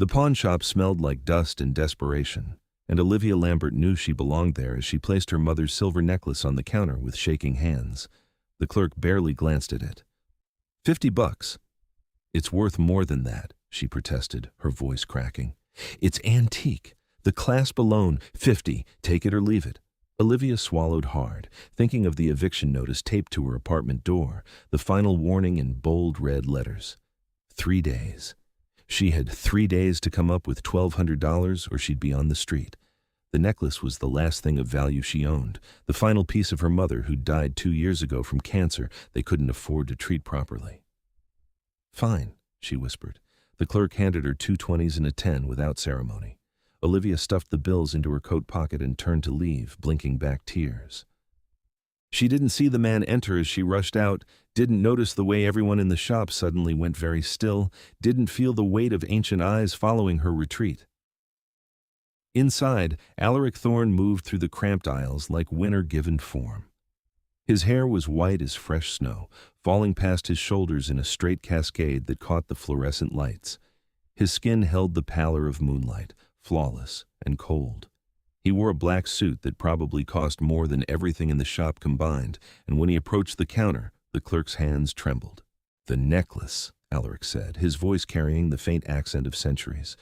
The pawn shop smelled like dust and desperation, and Olivia Lambert knew she belonged there as she placed her mother's silver necklace on the counter with shaking hands. The clerk barely glanced at it. $50. It's worth more than that, she protested, her voice cracking. It's antique. The clasp alone, 50, take it or leave it. Olivia swallowed hard, thinking of the eviction notice taped to her apartment door, the final warning in bold red letters. 3 days. She had 3 days to come up with $1,200 or she'd be on the street. The necklace was the last thing of value she owned, the final piece of her mother who'd died 2 years ago from cancer they couldn't afford to treat properly. Fine, she whispered. The clerk handed her 2 20s and a 10 without ceremony. Olivia stuffed the bills into her coat pocket and turned to leave, blinking back tears. She didn't see the man enter as she rushed out, didn't notice the way everyone in the shop suddenly went very still, didn't feel the weight of ancient eyes following her retreat. Inside, Alaric Thorne moved through the cramped aisles like winter given form. His hair was white as fresh snow, falling past his shoulders in a straight cascade that caught the fluorescent lights. His skin held the pallor of moonlight, flawless and cold. He wore a black suit that probably cost more than everything in the shop combined, and when he approached the counter, the clerk's hands trembled. "The necklace," Alaric said, his voice carrying the faint accent of centuries.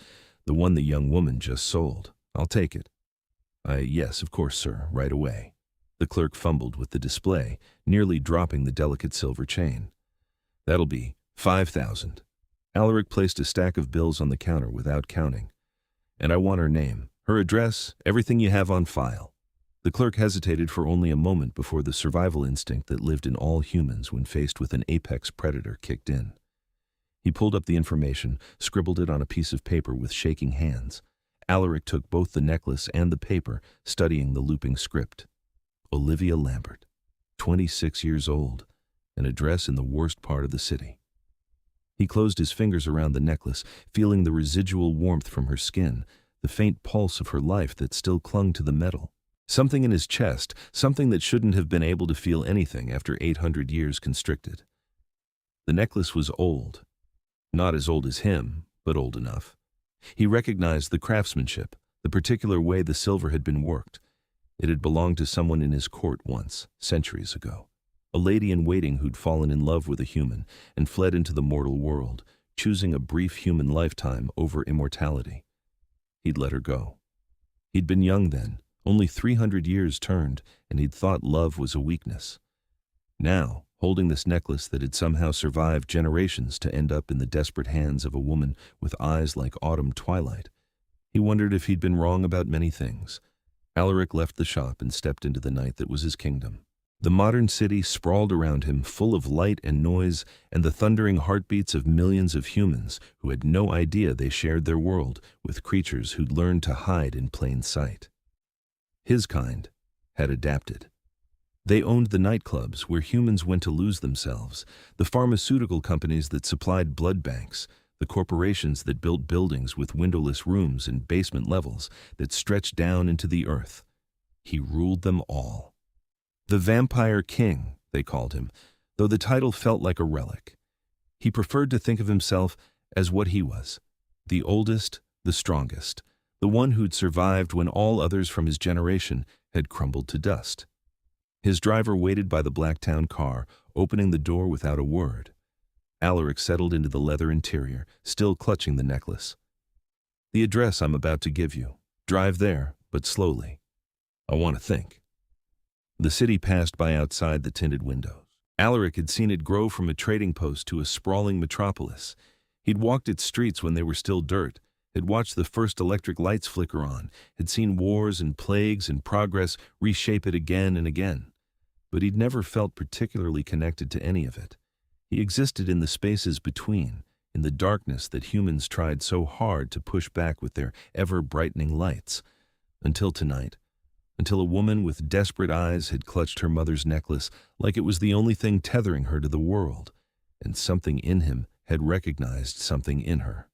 "The one the young woman just sold. I'll take it." Yes, of course, sir, right away." The clerk fumbled with the display, nearly dropping the delicate silver chain. "That'll be 5,000. Alaric placed a stack of bills on the counter without counting. "And I want her name, her address, everything you have on file." The clerk hesitated for only a moment before the survival instinct that lived in all humans when faced with an apex predator kicked in. He pulled up the information, scribbled it on a piece of paper with shaking hands. Alaric took both the necklace and the paper, studying the looping script. Olivia Lambert, 26 years old, an address in the worst part of the city. He closed his fingers around the necklace, feeling the residual warmth from her skin, the faint pulse of her life that still clung to the metal. Something in his chest, something that shouldn't have been able to feel anything after 800 years constricted. The necklace was old. Not as old as him, but old enough. He recognized the craftsmanship, the particular way the silver had been worked. It had belonged to someone in his court once, centuries ago. A lady-in-waiting who'd fallen in love with a human and fled into the mortal world, choosing a brief human lifetime over immortality. He'd let her go. He'd been young then, only 300 years turned, and he'd thought love was a weakness. Now, holding this necklace that had somehow survived generations to end up in the desperate hands of a woman with eyes like autumn twilight, he wondered if he'd been wrong about many things. Alaric left the shop and stepped into the night that was his kingdom. The modern city sprawled around him, full of light and noise and the thundering heartbeats of millions of humans who had no idea they shared their world with creatures who'd learned to hide in plain sight. His kind had adapted. They owned the nightclubs where humans went to lose themselves, the pharmaceutical companies that supplied blood banks, the corporations that built buildings with windowless rooms and basement levels that stretched down into the earth. He ruled them all. The Vampire King, they called him, though the title felt like a relic. He preferred to think of himself as what he was, the oldest, the strongest, the one who'd survived when all others from his generation had crumbled to dust. His driver waited by the Blacktown car, opening the door without a word. Alaric settled into the leather interior, still clutching the necklace. "The address I'm about to give you. Drive there, but slowly. I want to think." The city passed by outside the tinted windows. Alaric had seen it grow from a trading post to a sprawling metropolis. He'd walked its streets when they were still dirt, had watched the first electric lights flicker on, had seen wars and plagues and progress reshape it again and again. But he'd never felt particularly connected to any of it. He existed in the spaces between, in the darkness that humans tried so hard to push back with their ever-brightening lights. Until tonight, until a woman with desperate eyes had clutched her mother's necklace like it was the only thing tethering her to the world, and something in him had recognized something in her.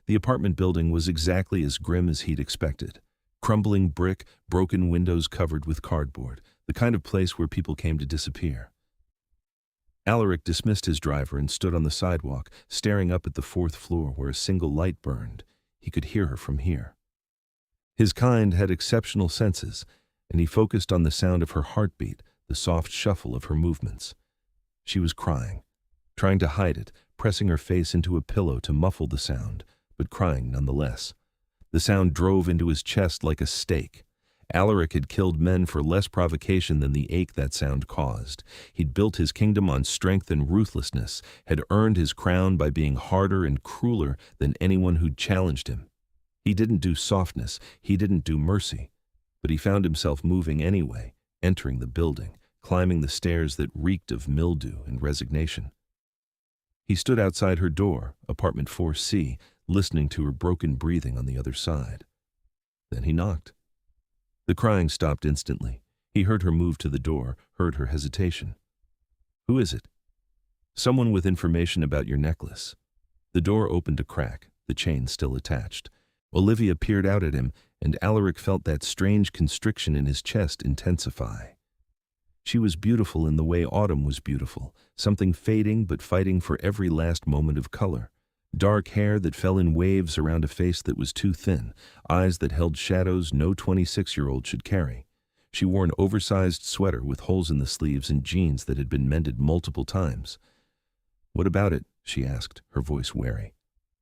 The apartment building was exactly as grim as he'd expected. Crumbling brick, broken windows covered with cardboard, the kind of place where people came to disappear. Alaric dismissed his driver and stood on the sidewalk, staring up at the 4th floor where a single light burned. He could hear her from here. His kind had exceptional senses, and he focused on the sound of her heartbeat, the soft shuffle of her movements. She was crying, trying to hide it, pressing her face into a pillow to muffle the sound, but crying nonetheless. The sound drove into his chest like a stake. Alaric had killed men for less provocation than the ache that sound caused. He'd built his kingdom on strength and ruthlessness, had earned his crown by being harder and crueler than anyone who'd challenged him. He didn't do softness, he didn't do mercy, but he found himself moving anyway, entering the building, climbing the stairs that reeked of mildew and resignation. He stood outside her door, apartment 4C, listening to her broken breathing on the other side. Then he knocked. The crying stopped instantly. He heard her move to the door, heard her hesitation. "Who is it?" "Someone with information about your necklace." The door opened a crack, the chain still attached. Olivia peered out at him, and Alaric felt that strange constriction in his chest intensify. She was beautiful in the way autumn was beautiful, something fading but fighting for every last moment of color. Dark hair that fell in waves around a face that was too thin, eyes that held shadows no 26-year-old should carry. She wore an oversized sweater with holes in the sleeves and jeans that had been mended multiple times. "What about it?" she asked, her voice wary.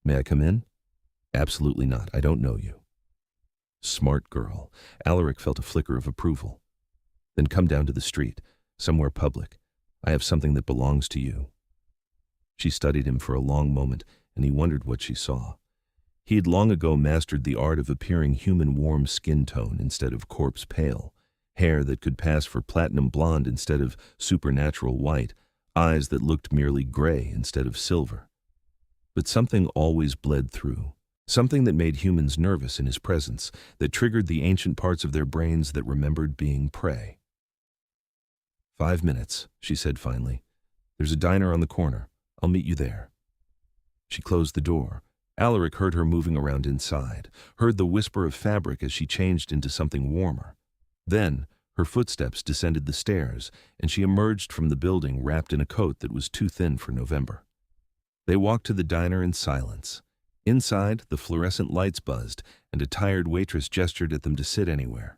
"May I come in?" "Absolutely not. I don't know you." Smart girl. Alaric felt a flicker of approval. "Then come down to the street, somewhere public. I have something that belongs to you." She studied him for a long moment, and he wondered what she saw. He had long ago mastered the art of appearing human warm skin tone instead of corpse pale, hair that could pass for platinum blonde instead of supernatural white, eyes that looked merely gray instead of silver. But something always bled through, something that made humans nervous in his presence, that triggered the ancient parts of their brains that remembered being prey. 5 minutes, she said finally. "There's a diner on the corner. I'll meet you there." She closed the door. Alaric heard her moving around inside, heard the whisper of fabric as she changed into something warmer. Then, her footsteps descended the stairs, and she emerged from the building wrapped in a coat that was too thin for November. They walked to the diner in silence. Inside, the fluorescent lights buzzed, and a tired waitress gestured at them to sit anywhere.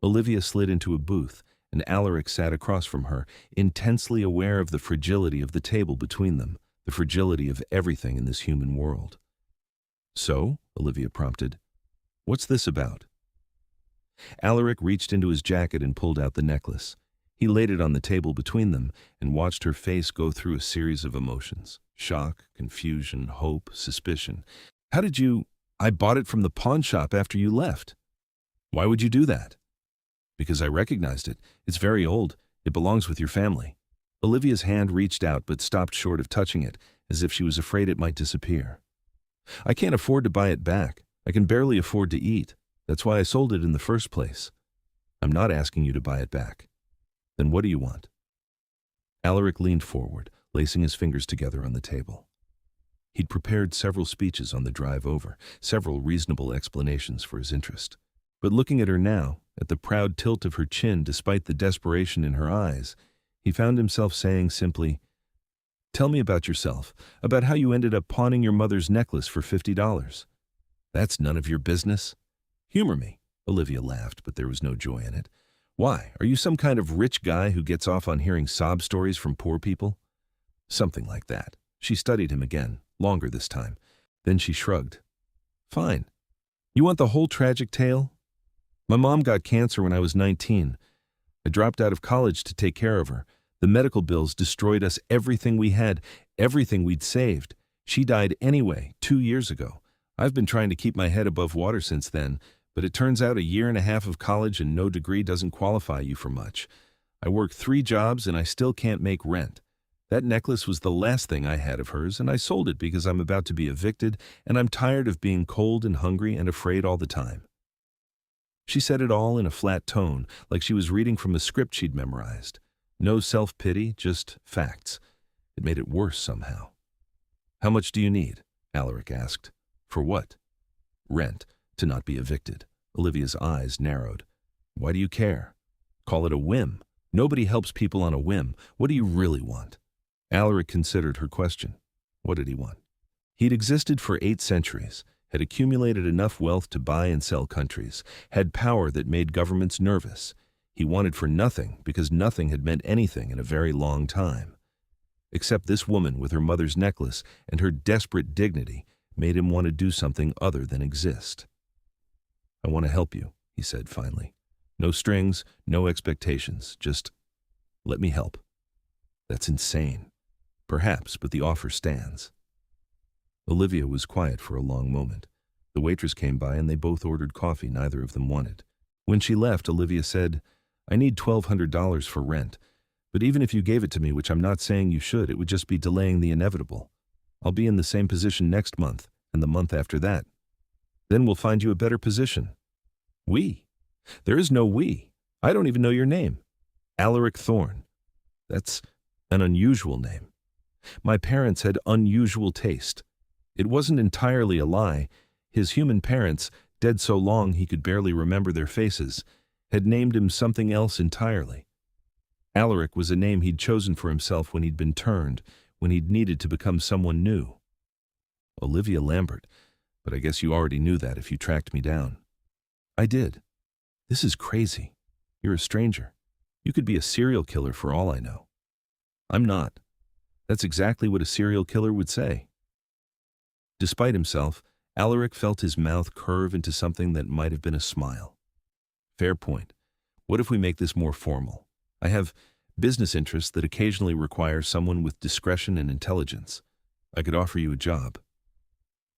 Olivia slid into a booth, and Alaric sat across from her, intensely aware of the fragility of the table between them, the fragility of everything in this human world. "So?" Olivia prompted. "What's this about?" Alaric reached into his jacket and pulled out the necklace. He laid it on the table between them and watched her face go through a series of emotions. Shock, confusion, hope, suspicion. "How did you—" "I bought it from the pawn shop after you left." "Why would you do that?" "Because I recognized it. It's very old. It belongs with your family." Olivia's hand reached out but stopped short of touching it, as if she was afraid it might disappear. "I can't afford to buy it back. I can barely afford to eat. That's why I sold it in the first place." "I'm not asking you to buy it back." "Then what do you want?" Alaric leaned forward, lacing his fingers together on the table. He'd prepared several speeches on the drive over, several reasonable explanations for his interest. But looking at her now, at the proud tilt of her chin despite the desperation in her eyes, he found himself saying simply, "Tell me about yourself, about how you ended up pawning your mother's necklace for $50. "That's none of your business." "Humor me." Olivia laughed, but there was no joy in it. "Why, are you some kind of rich guy who gets off on hearing sob stories from poor people?" "Something like that." She studied him again, longer this time. Then she shrugged. "Fine. You want the whole tragic tale?" "My mom got cancer when I was 19. I dropped out of college to take care of her. The medical bills destroyed us everything we had, everything we'd saved. She died anyway, 2 years ago. I've been trying to keep my head above water since then, but it turns out a year and a half of college and no degree doesn't qualify you for much. I work 3 jobs and I still can't make rent. That necklace was the last thing I had of hers, and I sold it because I'm about to be evicted, and I'm tired of being cold and hungry and afraid all the time." She said it all in a flat tone, like she was reading from a script she'd memorized. No self-pity, just facts. It made it worse somehow. "How much do you need?" Alaric asked. "For what?" "Rent, to not be evicted." Olivia's eyes narrowed. "Why do you care?" "Call it a whim. Nobody helps people on a whim. What do you really want?" Alaric considered her question. What did he want? He'd existed for 8 centuries. had accumulated enough wealth to buy and sell countries, had power that made governments nervous. He wanted for nothing because nothing had meant anything in a very long time. Except this woman with her mother's necklace and her desperate dignity made him want to do something other than exist. "I want to help you," he said finally. "No strings, no expectations, just let me help." "That's insane." "Perhaps, but the offer stands." Olivia was quiet for a long moment. The waitress came by and they both ordered coffee neither of them wanted. When she left, Olivia said, "I need $1,200 for rent, but even if you gave it to me, which I'm not saying you should, it would just be delaying the inevitable. I'll be in the same position next month and the month after that. Then we'll find you a better position." "We? There is no we. I don't even know your name." "Alaric Thorne." "That's an unusual name." "My parents had unusual taste." It wasn't entirely a lie. His human parents, dead so long he could barely remember their faces, had named him something else entirely. Alaric was a name he'd chosen for himself when he'd been turned, when he'd needed to become someone new. "Olivia Lambert, but I guess you already knew that if you tracked me down." "I did." "This is crazy. You're a stranger. You could be a serial killer for all I know." "I'm not." "That's exactly what a serial killer would say." Despite himself, Alaric felt his mouth curve into something that might have been a smile. "Fair point. What if we make this more formal? I have business interests that occasionally require someone with discretion and intelligence. I could offer you a job."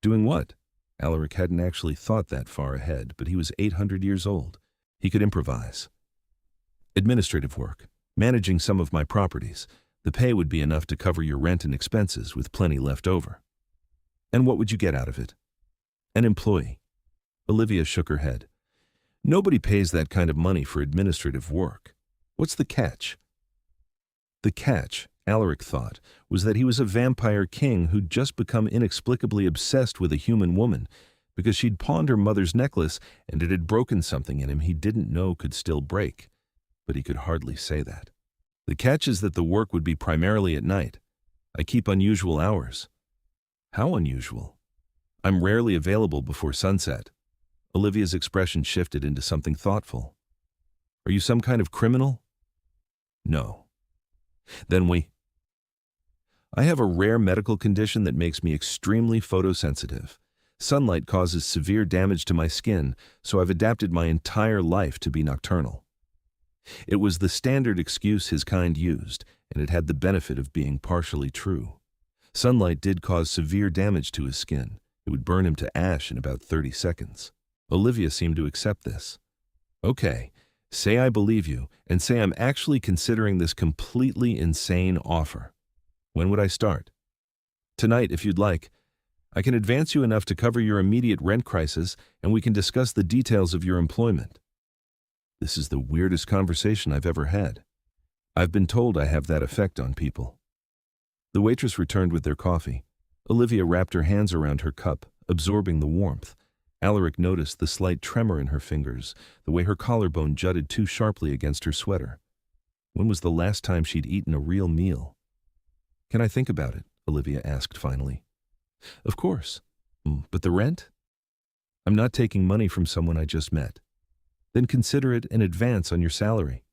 "Doing what?" Alaric hadn't actually thought that far ahead, but he was 800 years old. He could improvise. "Administrative work, managing some of my properties. The pay would be enough to cover your rent and expenses with plenty left over." "And what would you get out of it?" "An employee." Olivia shook her head. "Nobody pays that kind of money for administrative work. What's the catch?" The catch, Alaric thought, was that he was a vampire king who'd just become inexplicably obsessed with a human woman because she'd pawned her mother's necklace and it had broken something in him he didn't know could still break. But he could hardly say that. "The catch is that the work would be primarily at night. I keep unusual hours." "How unusual?" "I'm rarely available before sunset." Olivia's expression shifted into something thoughtful. "Are you some kind of criminal?" "No." "Then I have a rare medical condition that makes me extremely photosensitive. Sunlight causes severe damage to my skin, so I've adapted my entire life to be nocturnal." It was the standard excuse his kind used, and it had the benefit of being partially true. Sunlight did cause severe damage to his skin. It would burn him to ash in about 30 seconds. Olivia seemed to accept this. "Okay, say I believe you, and say I'm actually considering this completely insane offer. When would I start?" "Tonight, if you'd like. I can advance you enough to cover your immediate rent crisis, and we can discuss the details of your employment." This is the weirdest conversation I've ever had. I've been told I have that effect on people. The waitress returned with their coffee. Olivia wrapped her hands around her cup, absorbing the warmth. Alaric noticed the slight tremor in her fingers, the way her collarbone jutted too sharply against her sweater. When was the last time she'd eaten a real meal? "Can I think about it?" Olivia asked finally. "Of course. But the rent?" "I'm not taking money from someone I just met." "Then consider it an advance on your salary."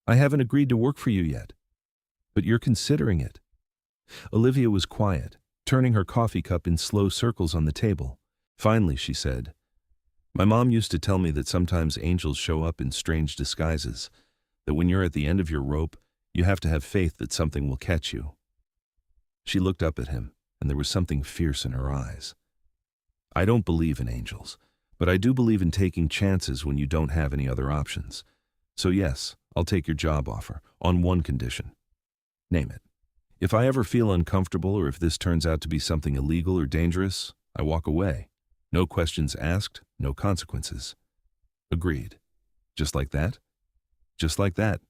"I haven't agreed to work for you yet." "But you're considering it." Olivia was quiet, turning her coffee cup in slow circles on the table. Finally, she said, "My mom used to tell me that sometimes angels show up in strange disguises, that when you're at the end of your rope, you have to have faith that something will catch you." She looked up at him, and there was something fierce in her eyes. "I don't believe in angels, but I do believe in taking chances when you don't have any other options. So yes, I'll take your job offer, on one condition." "Name it." "If I ever feel uncomfortable or if this turns out to be something illegal or dangerous, I walk away. No questions asked, no consequences." "Agreed." "Just like that?" "Just like that."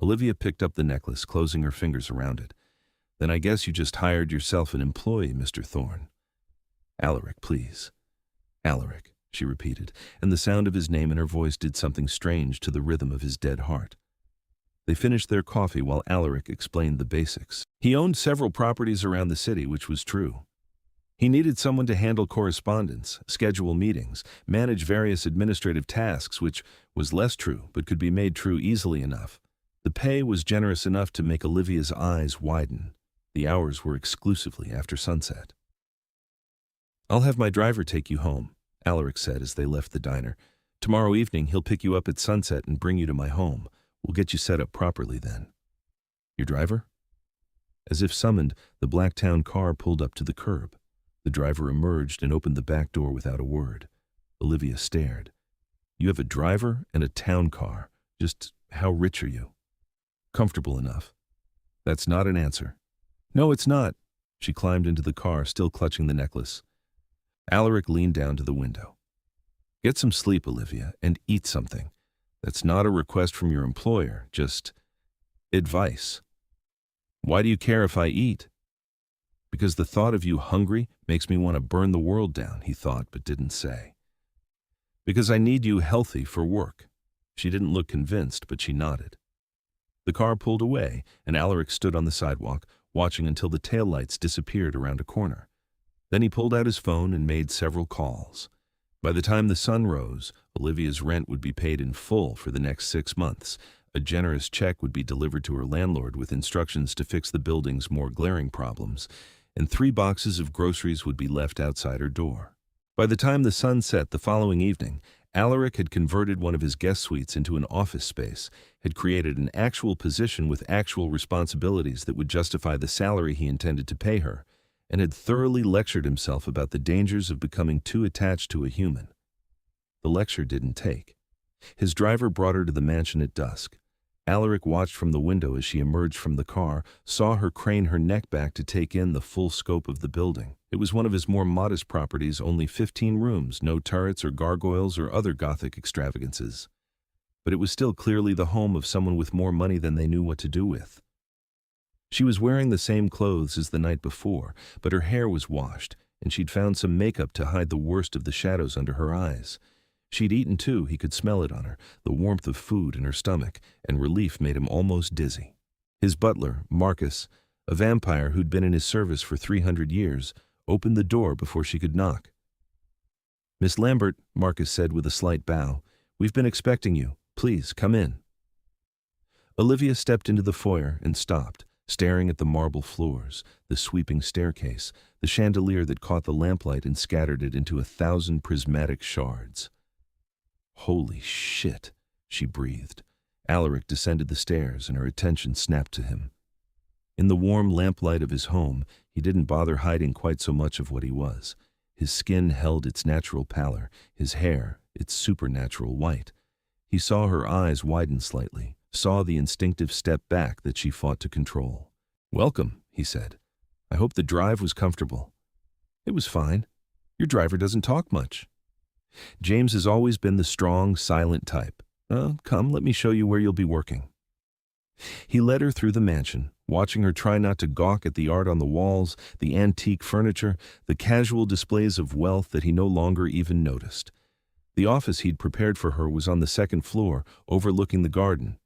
Olivia picked up the necklace, closing her fingers around it. "Then I guess you just hired yourself an employee, Mr. Thorne." "Alaric, please." "Alaric," she repeated, and the sound of his name in her voice did something strange to the rhythm of his dead heart. They finished their coffee while Alaric explained the basics. He owned several properties around the city, which was true. He needed someone to handle correspondence, schedule meetings, manage various administrative tasks, which was less true but could be made true easily enough. The pay was generous enough to make Olivia's eyes widen. The hours were exclusively after sunset. "I'll have my driver take you home," Alaric said as they left the diner. "Tomorrow evening he'll pick you up at sunset and bring you to my home. We'll get you set up properly then." "Your driver?" As if summoned, the black town car pulled up to the curb. The driver emerged and opened the back door without a word. Olivia stared. "You have a driver and a town car. Just how rich are you?" "Comfortable enough." "That's not an answer." "No, it's not." She climbed into the car, still clutching the necklace. Alaric leaned down to the window. "Get some sleep, Olivia, and eat something. That's not a request from your employer, just advice." "Why do you care if I eat?" "Because the thought of you hungry makes me want to burn the world down," he thought but didn't say. "Because I need you healthy for work." She didn't look convinced, but she nodded. The car pulled away, and Alaric stood on the sidewalk, watching until the taillights disappeared around a corner. Then he pulled out his phone and made several calls. By the time the sun rose, Olivia's rent would be paid in full for the next 6 months. A generous check would be delivered to her landlord with instructions to fix the building's more glaring problems, and 3 boxes of groceries would be left outside her door. By the time the sun set the following evening, Alaric had converted one of his guest suites into an office space, had created an actual position with actual responsibilities that would justify the salary he intended to pay her, and had thoroughly lectured himself about the dangers of becoming too attached to a human. The lecture didn't take. His driver brought her to the mansion at dusk. Alaric watched from the window as she emerged from the car, saw her crane her neck back to take in the full scope of the building. It was one of his more modest properties, only 15 rooms, no turrets or gargoyles or other Gothic extravagances. But it was still clearly the home of someone with more money than they knew what to do with. She was wearing the same clothes as the night before, but her hair was washed, and she'd found some makeup to hide the worst of the shadows under her eyes. She'd eaten too, he could smell it on her, the warmth of food in her stomach, and relief made him almost dizzy. His butler, Marcus, a vampire who'd been in his service for 300 years, opened the door before she could knock. "Miss Lambert," Marcus said with a slight bow, "we've been expecting you. Please, come in." Olivia stepped into the foyer and stopped, staring at the marble floors, the sweeping staircase, the chandelier that caught the lamplight and scattered it into 1,000 prismatic shards. "Holy shit," she breathed. Alaric descended the stairs, and her attention snapped to him. In the warm lamplight of his home, he didn't bother hiding quite so much of what he was. His skin held its natural pallor, his hair its supernatural white. He saw her eyes widen slightly, saw the instinctive step back that she fought to control. "Welcome," he said. "I hope the drive was comfortable." "It was fine. Your driver doesn't talk much." "James has always been the strong, silent type. Come, let me show you where you'll be working." He led her through the mansion, watching her try not to gawk at the art on the walls, the antique furniture, the casual displays of wealth that he no longer even noticed. The office he'd prepared for her was on the 2nd floor, overlooking the garden.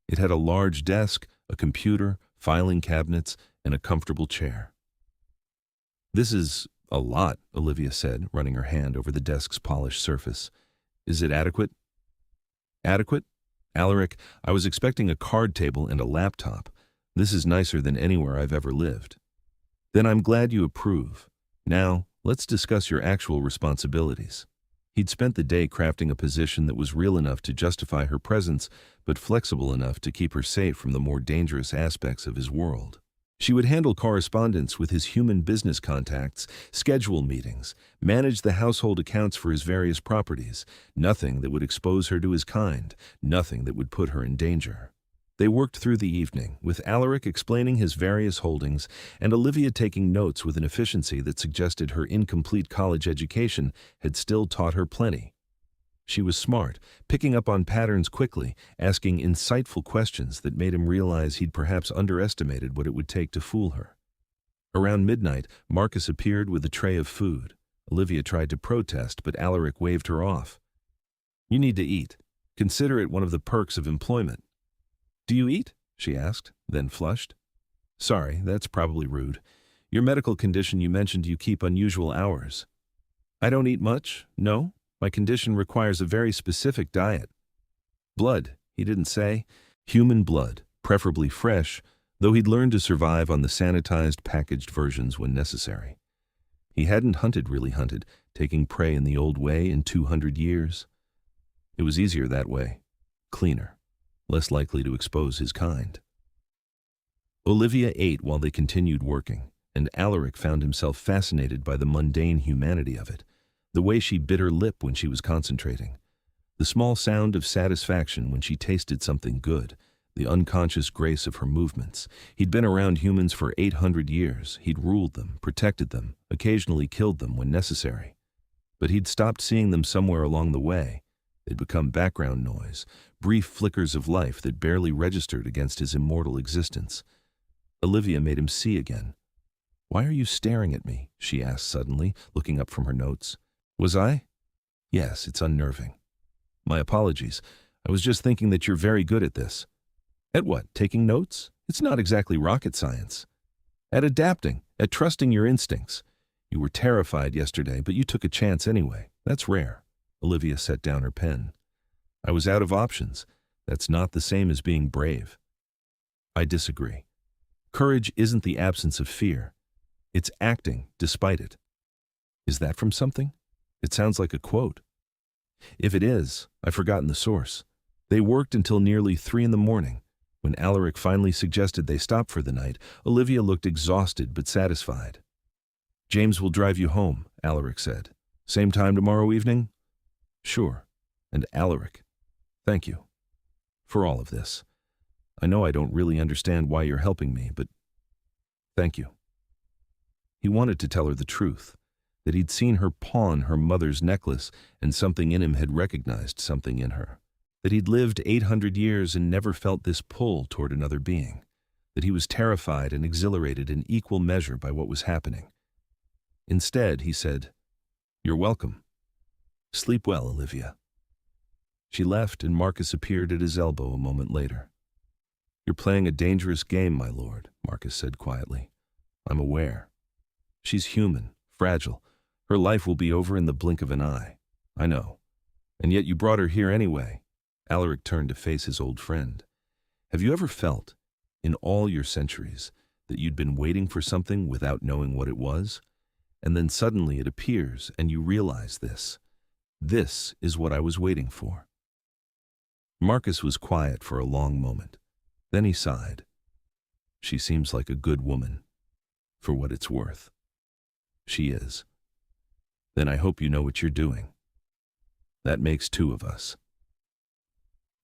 It had a large desk, a computer, filing cabinets, and a comfortable chair. "This is a lot," Olivia said, running her hand over the desk's polished surface. "Is it adequate?" "Adequate? Alaric, I was expecting a card table and a laptop. This is nicer than anywhere I've ever lived." "Then I'm glad you approve. Now, let's discuss your actual responsibilities." He'd spent the day crafting a position that was real enough to justify her presence, but flexible enough to keep her safe from the more dangerous aspects of his world. She would handle correspondence with his human business contacts, schedule meetings, manage the household accounts for his various properties, nothing that would expose her to his kind, nothing that would put her in danger. They worked through the evening, with Alaric explaining his various holdings and Olivia taking notes with an efficiency that suggested her incomplete college education had still taught her plenty. She was smart, picking up on patterns quickly, asking insightful questions that made him realize he'd perhaps underestimated what it would take to fool her. Around midnight, Marcus appeared with a tray of food. Olivia tried to protest, but Alaric waved her off. "You need to eat. Consider it one of the perks of employment." "Do you eat?" she asked, then flushed. "Sorry, that's probably rude. Your medical condition, you mentioned you keep unusual hours. I don't eat much, no. My condition requires a very specific diet. Blood, he didn't say. Human blood, preferably fresh, though he'd learned to survive on the sanitized, packaged versions when necessary. He hadn't really hunted, taking prey in the old way in 200 years. It was easier that way, cleaner, less likely to expose his kind. Olivia ate while they continued working, and Alaric found himself fascinated by the mundane humanity of it, the way she bit her lip when she was concentrating, the small sound of satisfaction when she tasted something good, the unconscious grace of her movements. He'd been around humans for 800 years. He'd ruled them, protected them, occasionally killed them when necessary. But he'd stopped seeing them somewhere along the way. They'd become background noise, brief flickers of life that barely registered against his immortal existence. Olivia made him see again. "Why are you staring at me?" she asked suddenly, looking up from her notes. "Was I?" "Yes, it's unnerving." "My apologies. I was just thinking that you're very good at this." "At what, taking notes? It's not exactly rocket science." "At adapting, at trusting your instincts. You were terrified yesterday, but you took a chance anyway. That's rare." Olivia set down her pen. "I was out of options. That's not the same as being brave." "I disagree. Courage isn't the absence of fear. It's acting despite it." "Is that from something? It sounds like a quote." "If it is, I've forgotten the source." They worked until nearly 3 in the morning. When Alaric finally suggested they stop for the night, Olivia looked exhausted but satisfied. "James will drive you home," Alaric said. "Same time tomorrow evening?" "Sure." And Alaric, "Thank you for all of this. I know I don't really understand why you're helping me, but thank you." He wanted to tell her the truth, that he'd seen her pawn her mother's necklace and something in him had recognized something in her, that he'd lived 800 years and never felt this pull toward another being, that he was terrified and exhilarated in equal measure by what was happening. Instead, he said, "You're welcome. Sleep well, Olivia." She left, and Marcus appeared at his elbow a moment later. "You're playing a dangerous game, my lord," Marcus said quietly. "I'm aware. She's human, fragile. Her life will be over in the blink of an eye. I know. And yet you brought her here anyway." Alaric turned to face his old friend. "Have you ever felt, in all your centuries, that you'd been waiting for something without knowing what it was? And then suddenly it appears and you realize this. This is what I was waiting for." Marcus was quiet for a long moment. Then he sighed. "She seems like a good woman, for what it's worth." "She is." "Then I hope you know what you're doing. That makes 2 of us."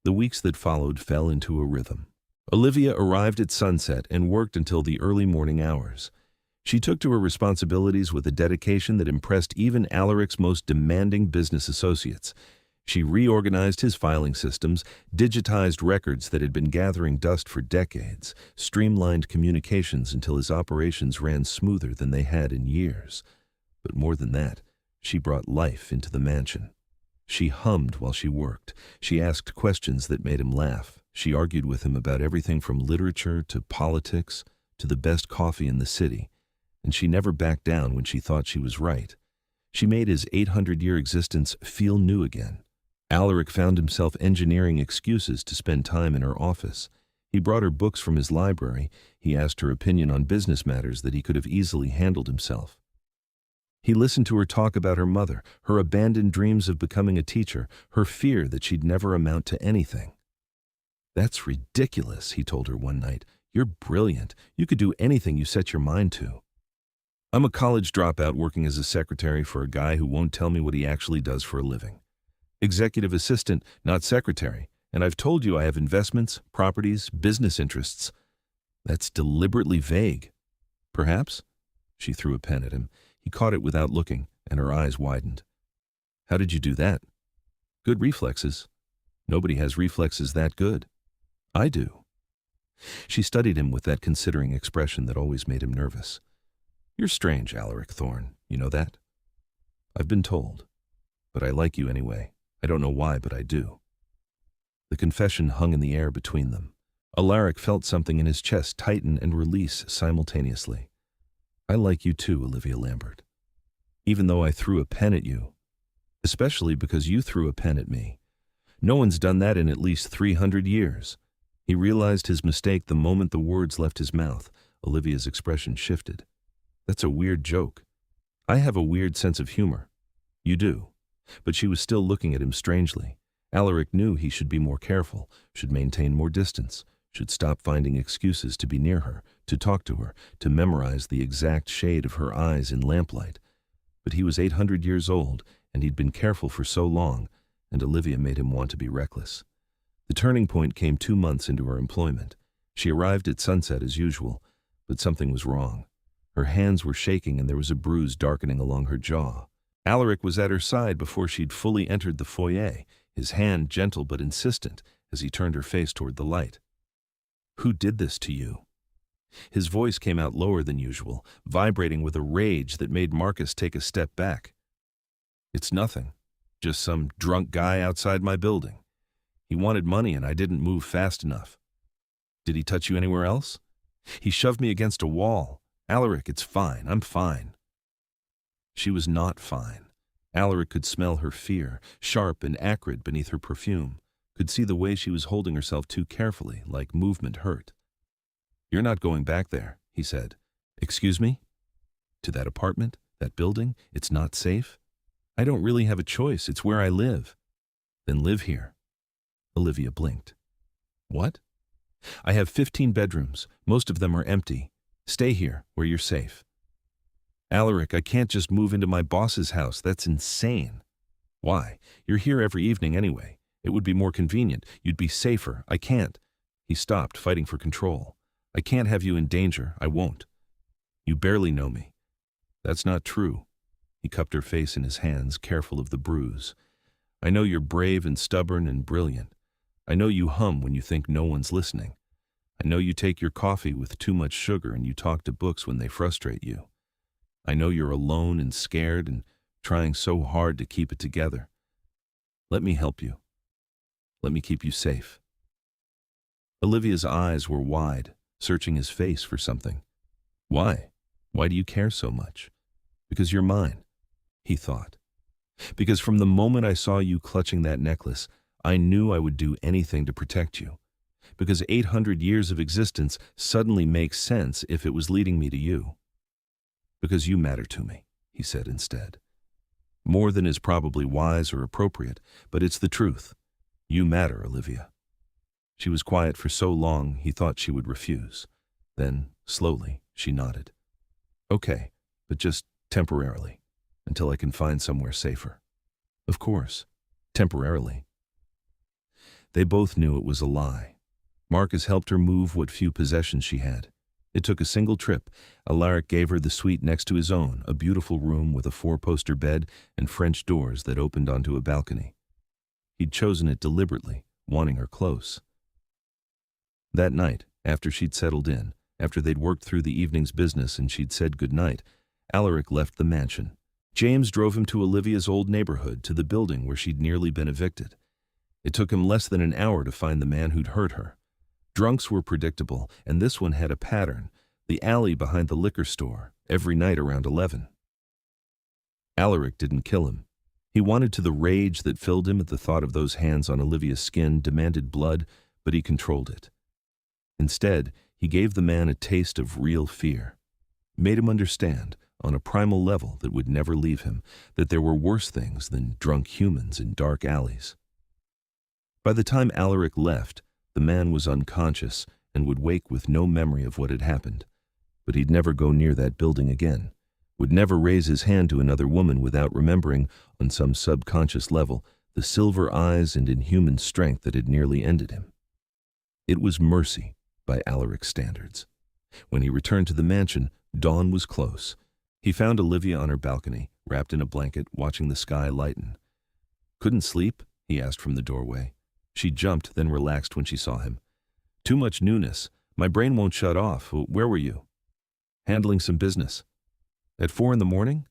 The weeks that followed fell into a rhythm. Olivia arrived at sunset and worked until the early morning hours. She took to her responsibilities with a dedication that impressed even Alaric's most demanding business associates. She reorganized his filing systems, digitized records that had been gathering dust for decades, streamlined communications until his operations ran smoother than they had in years. But more than that, she brought life into the mansion. She hummed while she worked. She asked questions that made him laugh. She argued with him about everything from literature to politics to the best coffee in the city. And she never backed down when she thought she was right. She made his 800-year existence feel new again. Alaric found himself engineering excuses to spend time in her office. He brought her books from his library. He asked her opinion on business matters that he could have easily handled himself. He listened to her talk about her mother, her abandoned dreams of becoming a teacher, her fear that she'd never amount to anything. "That's ridiculous," he told her one night. "You're brilliant. You could do anything you set your mind to." "I'm a college dropout working as a secretary for a guy who won't tell me what he actually does for a living. Executive assistant, not secretary. And I've told you I have investments, properties, business interests." "That's deliberately vague." "Perhaps?" She threw a pen at him. He caught it without looking, and her eyes widened. "How did you do that?" "Good reflexes. Nobody has reflexes that good." "I do." She studied him with that considering expression that always made him nervous. "You're strange, Alaric Thorne. You know that?" "I've been told. But I like you anyway. I don't know why, but I do." The confession hung in the air between them. Alaric felt something in his chest tighten and release simultaneously. I like you too, Olivia Lambert. Even though I threw a pen at you, especially because you threw a pen at me. No one's done that in at least 300 years. He realized his mistake the moment the words left his mouth. Olivia's expression shifted. That's a weird joke. I have a weird sense of humor. You do. But she was still looking at him strangely. Alaric knew he should be more careful, should maintain more distance, should stop finding excuses to be near her, to talk to her, to memorize the exact shade of her eyes in lamplight. But he was 800 years old, and he'd been careful for so long, and Olivia made him want to be reckless. The turning point came 2 months into her employment. She arrived at sunset as usual, but something was wrong. Her hands were shaking and there was a bruise darkening along her jaw. Alaric was at her side before she'd fully entered the foyer, his hand gentle but insistent as he turned her face toward the light. "Who did this to you?" His voice came out lower than usual, vibrating with a rage that made Marcus take a step back. "It's nothing. Just some drunk guy outside my building. He wanted money and I didn't move fast enough." "Did he touch you anywhere else?" "He shoved me against a wall. Alaric, it's fine. I'm fine." She was not fine. Alaric could smell her fear, sharp and acrid beneath her perfume, could see the way she was holding herself too carefully, like movement hurt. "You're not going back there," he said. "Excuse me? To that apartment? That building? It's not safe?" "I don't really have a choice. It's where I live." "Then live here." Olivia blinked. "What?" "I have 15 bedrooms. Most of them are empty. Stay here, where you're safe." "Alaric, I can't just move into my boss's house. That's insane." "Why? You're here every evening anyway. It would be more convenient. You'd be safer. I can't." He stopped, fighting for control. "I can't have you in danger. I won't." "You barely know me." "That's not true." He cupped her face in his hands, careful of the bruise. "I know you're brave and stubborn and brilliant. I know you hum when you think no one's listening. I know you take your coffee with too much sugar and you talk to books when they frustrate you. I know you're alone and scared and trying so hard to keep it together. Let me help you. Let me keep you safe." Olivia's eyes were wide, searching his face for something. "Why? Why do you care so much?" "Because you're mine," he thought. "Because from the moment I saw you clutching that necklace, I knew I would do anything to protect you. Because 800 years of existence suddenly makes sense if it was leading me to you. Because you matter to me," he said instead. "More than is probably wise or appropriate, but it's the truth. You matter, Olivia." She was quiet for so long he thought she would refuse. Then, slowly, she nodded. "Okay, but just temporarily, until I can find somewhere safer." "Of course, temporarily." They both knew it was a lie. Marcus helped her move what few possessions she had. It took a single trip. Alaric gave her the suite next to his own, a beautiful room with a 4-poster bed and French doors that opened onto a balcony. He'd chosen it deliberately, wanting her close. That night, after she'd settled in, after they'd worked through the evening's business and she'd said goodnight, Alaric left the mansion. James drove him to Olivia's old neighborhood, to the building where she'd nearly been evicted. It took him less than an hour to find the man who'd hurt her. Drunks were predictable, and this one had a pattern, the alley behind the liquor store, every night around 11. Alaric didn't kill him. He wanted to. The rage that filled him at the thought of those hands on Olivia's skin demanded blood, but he controlled it. Instead, he gave the man a taste of real fear. Made him understand, on a primal level that would never leave him, that there were worse things than drunk humans in dark alleys. By the time Alaric left, the man was unconscious and would wake with no memory of what had happened. But he'd never go near that building again, would never raise his hand to another woman without remembering, on some subconscious level, the silver eyes and inhuman strength that had nearly ended him. It was mercy, by Alaric's standards. When he returned to the mansion, dawn was close. He found Olivia on her balcony, wrapped in a blanket, watching the sky lighten. "Couldn't sleep?" he asked from the doorway. She jumped, then relaxed when she saw him. "Too much newness. My brain won't shut off. Where were you?" "Handling some business." "At 4 a.m?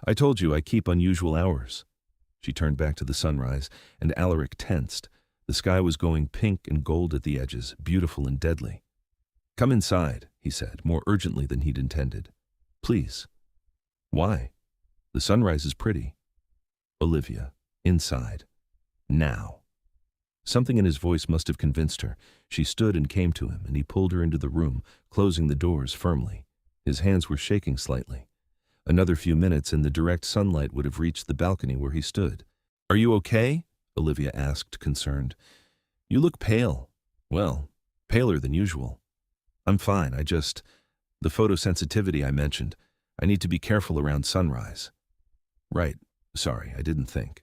"I told you I keep unusual hours." She turned back to the sunrise, and Alaric tensed. The sky was going pink and gold at the edges, beautiful and deadly. "Come inside," he said, more urgently than he'd intended. Please. Why? The sunrise is pretty. Olivia, inside. Now. Something in his voice must have convinced her. She stood and came to him, and he pulled her into the room, closing the doors firmly. His hands were shaking slightly. Another few minutes and the direct sunlight would have reached the balcony where he stood. Are you okay? Olivia asked, concerned. You look pale. Well, paler than usual. I'm fine, the photosensitivity I mentioned. I need to be careful around sunrise. Right. Sorry, I didn't think.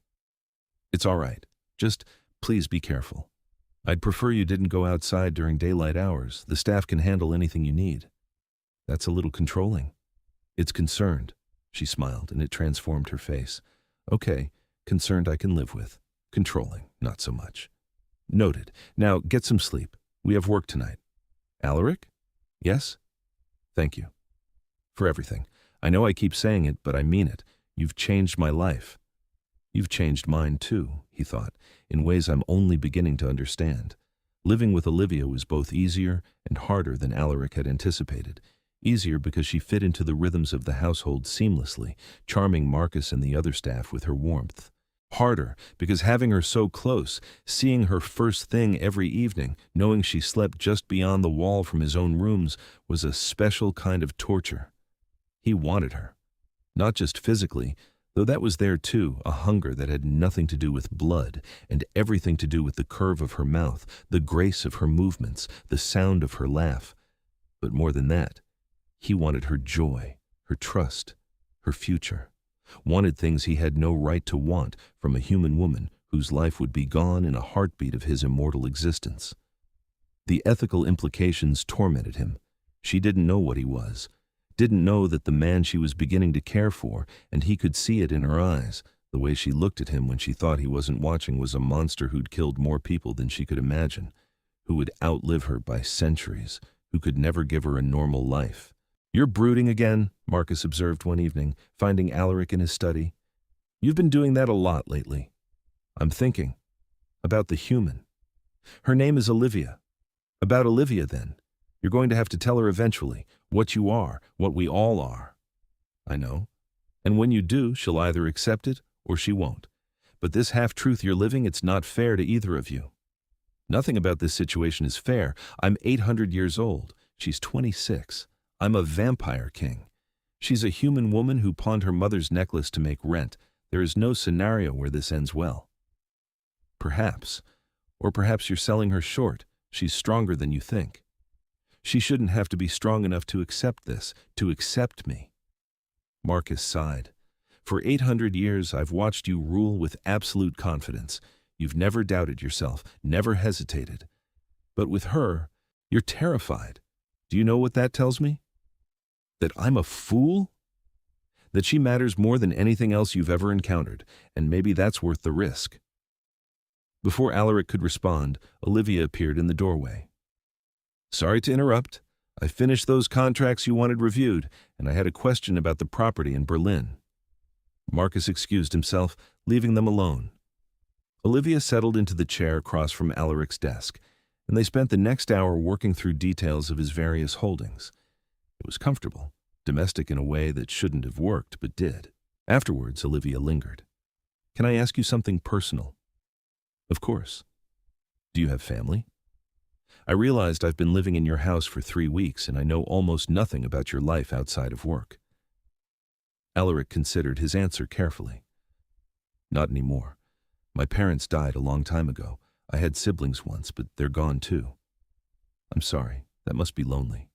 It's all right. Just please be careful. I'd prefer you didn't go outside during daylight hours. The staff can handle anything you need. That's a little controlling. It's concerned. She smiled, and it transformed her face. Okay, concerned I can live with. Controlling, not so much. Noted. Now, get some sleep. We have work tonight. Alaric? Yes? Thank you. For everything. I know I keep saying it, but I mean it. You've changed my life. You've changed mine too, he thought, in ways I'm only beginning to understand. Living with Olivia was both easier and harder than Alaric had anticipated. Easier because she fit into the rhythms of the household seamlessly, charming Marcus and the other staff with her warmth. Harder because having her so close, seeing her first thing every evening, knowing she slept just beyond the wall from his own rooms, was a special kind of torture. He wanted her. Not just physically, though that was there too, a hunger that had nothing to do with blood and everything to do with the curve of her mouth, the grace of her movements, the sound of her laugh. But more than that, he wanted her joy, her trust, her future. Wanted things he had no right to want from a human woman whose life would be gone in a heartbeat of his immortal existence. The ethical implications tormented him. She didn't know what he was, didn't know that the man she was beginning to care for, and he could see it in her eyes. The way she looked at him when she thought he wasn't watching was a monster who'd killed more people than she could imagine, who would outlive her by centuries, who could never give her a normal life. You're brooding again, Marcus observed one evening, finding Alaric in his study. You've been doing that a lot lately. I'm thinking. About the human. Her name is Olivia. About Olivia, then. You're going to have to tell her eventually what you are, what we all are. I know. And when you do, she'll either accept it or she won't. But this half-truth you're living, it's not fair to either of you. Nothing about this situation is fair. I'm 800 years old. She's 26. I'm a vampire king. She's a human woman who pawned her mother's necklace to make rent. There is no scenario where this ends well. Perhaps. Or perhaps you're selling her short. She's stronger than you think. She shouldn't have to be strong enough to accept this, to accept me. Marcus sighed. For 800 years, I've watched you rule with absolute confidence. You've never doubted yourself, never hesitated. But with her, you're terrified. Do you know what that tells me? That I'm a fool? That she matters more than anything else you've ever encountered, and maybe that's worth the risk. Before Alaric could respond, Olivia appeared in the doorway. Sorry to interrupt. I finished those contracts you wanted reviewed, and I had a question about the property in Berlin. Marcus excused himself, leaving them alone. Olivia settled into the chair across from Alaric's desk, and they spent the next hour working through details of his various holdings. It was comfortable, domestic in a way that shouldn't have worked, but did. Afterwards, Olivia lingered. Can I ask you something personal? Of course. Do you have family? I realized I've been living in your house for 3 weeks, and I know almost nothing about your life outside of work. Alaric considered his answer carefully. Not anymore. My parents died a long time ago. I had siblings once, but they're gone too. I'm sorry. That must be lonely.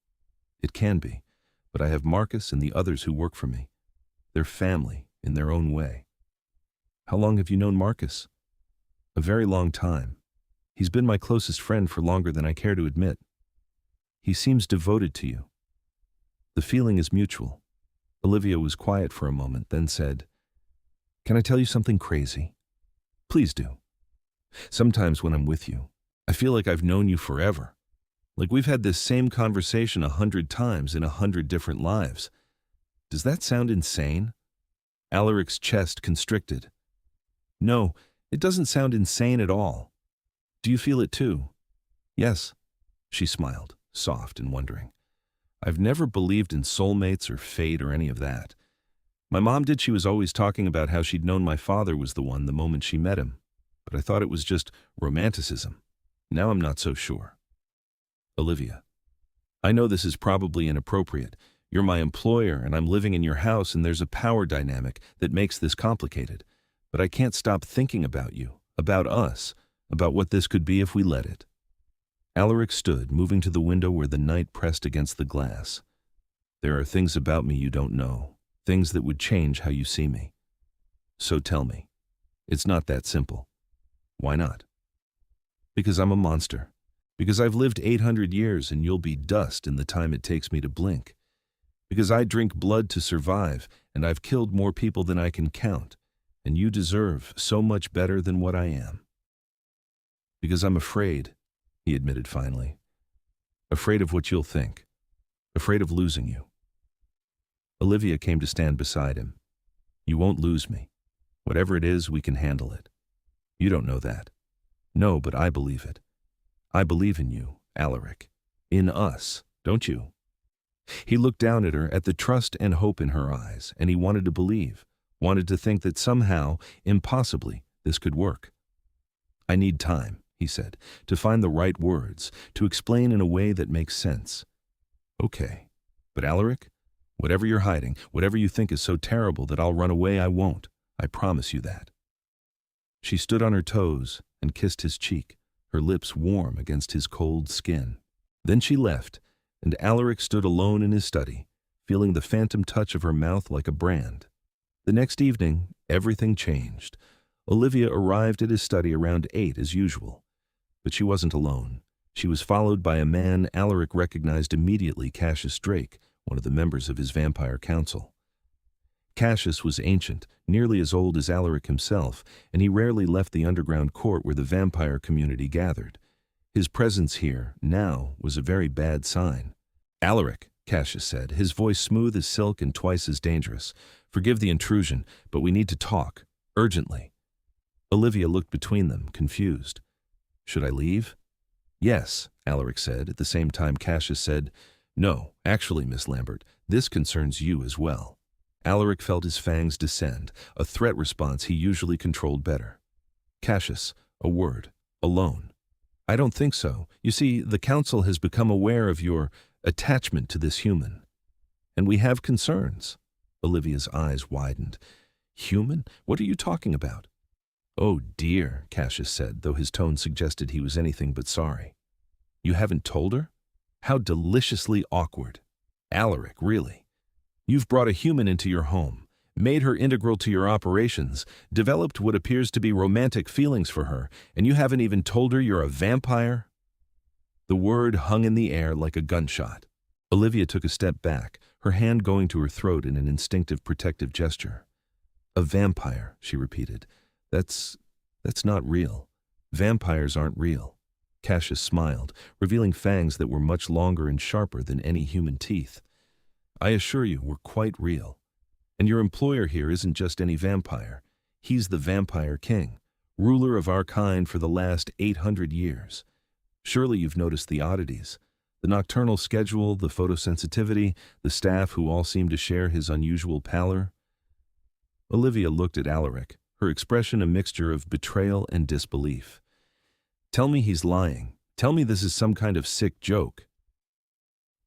It can be, but I have Marcus and the others who work for me. They're family in their own way. How long have you known Marcus? A very long time. He's been my closest friend for longer than I care to admit. He seems devoted to you. The feeling is mutual. Olivia was quiet for a moment, then said, Can I tell you something crazy? Please do. Sometimes when I'm with you, I feel like I've known you forever. Like we've had this same conversation 100 times in 100 different lives. Does that sound insane? Alaric's chest constricted. No, it doesn't sound insane at all. Do you feel it too? Yes, she smiled, soft and wondering. I've never believed in soulmates or fate or any of that. My mom did. She was always talking about how she'd known my father was the one the moment she met him, but I thought it was just romanticism. Now I'm not so sure. Olivia, I know this is probably inappropriate. You're my employer and I'm living in your house and there's a power dynamic that makes this complicated. But I can't stop thinking about you, about us, about what this could be if we let it. Alaric stood, moving to the window where the night pressed against the glass. There are things about me you don't know, things that would change how you see me. So tell me. It's not that simple. Why not? Because I'm a monster. Because I've lived 800 years and you'll be dust in the time it takes me to blink. Because I drink blood to survive and I've killed more people than I can count, and you deserve so much better than what I am. Because I'm afraid, he admitted finally. Afraid of what you'll think. Afraid of losing you. Olivia came to stand beside him. You won't lose me. Whatever it is, we can handle it. You don't know that. No, but I believe it. I believe in you, Alaric. In us, don't you? He looked down at her, at the trust and hope in her eyes, and he wanted to believe, wanted to think that somehow, impossibly, this could work. I need time, he said, to find the right words, to explain in a way that makes sense. Okay, but Alaric, whatever you're hiding, whatever you think is so terrible that I'll run away, I won't. I promise you that. She stood on her toes and kissed his cheek, her lips warm against his cold skin. Then she left, and Alaric stood alone in his study, feeling the phantom touch of her mouth like a brand. The next evening, everything changed. Olivia arrived at his study around 8 as usual. But she wasn't alone. She was followed by a man Alaric recognized immediately, Cassius Drake, one of the members of his vampire council. Cassius was ancient, nearly as old as Alaric himself, and he rarely left the underground court where the vampire community gathered. His presence here, now, was a very bad sign. Alaric, Cassius said, his voice smooth as silk and twice as dangerous. Forgive the intrusion, but we need to talk, urgently. Olivia looked between them, confused. Should I leave? Yes, Alaric said. At the same time, Cassius said, No, actually, Miss Lambert, this concerns you as well. Alaric felt his fangs descend, a threat response he usually controlled better. Cassius, a word, alone. I don't think so. You see, the council has become aware of your attachment to this human. And we have concerns. Olivia's eyes widened. Human? What are you talking about? Oh dear, Cassius said, though his tone suggested he was anything but sorry. You haven't told her? How deliciously awkward. Alaric, really. You've brought a human into your home, made her integral to your operations, developed what appears to be romantic feelings for her, and you haven't even told her you're a vampire? The word hung in the air like a gunshot. Olivia took a step back, her hand going to her throat in an instinctive protective gesture. A vampire, she repeated. That's not real. Vampires aren't real. Cassius smiled, revealing fangs that were much longer and sharper than any human teeth. I assure you, we're quite real. And your employer here isn't just any vampire. He's the Vampire King, ruler of our kind for the last 800 years. Surely you've noticed the oddities. The nocturnal schedule, the photosensitivity, the staff who all seem to share his unusual pallor. Olivia looked at Alaric, her expression a mixture of betrayal and disbelief. Tell me he's lying. Tell me this is some kind of sick joke.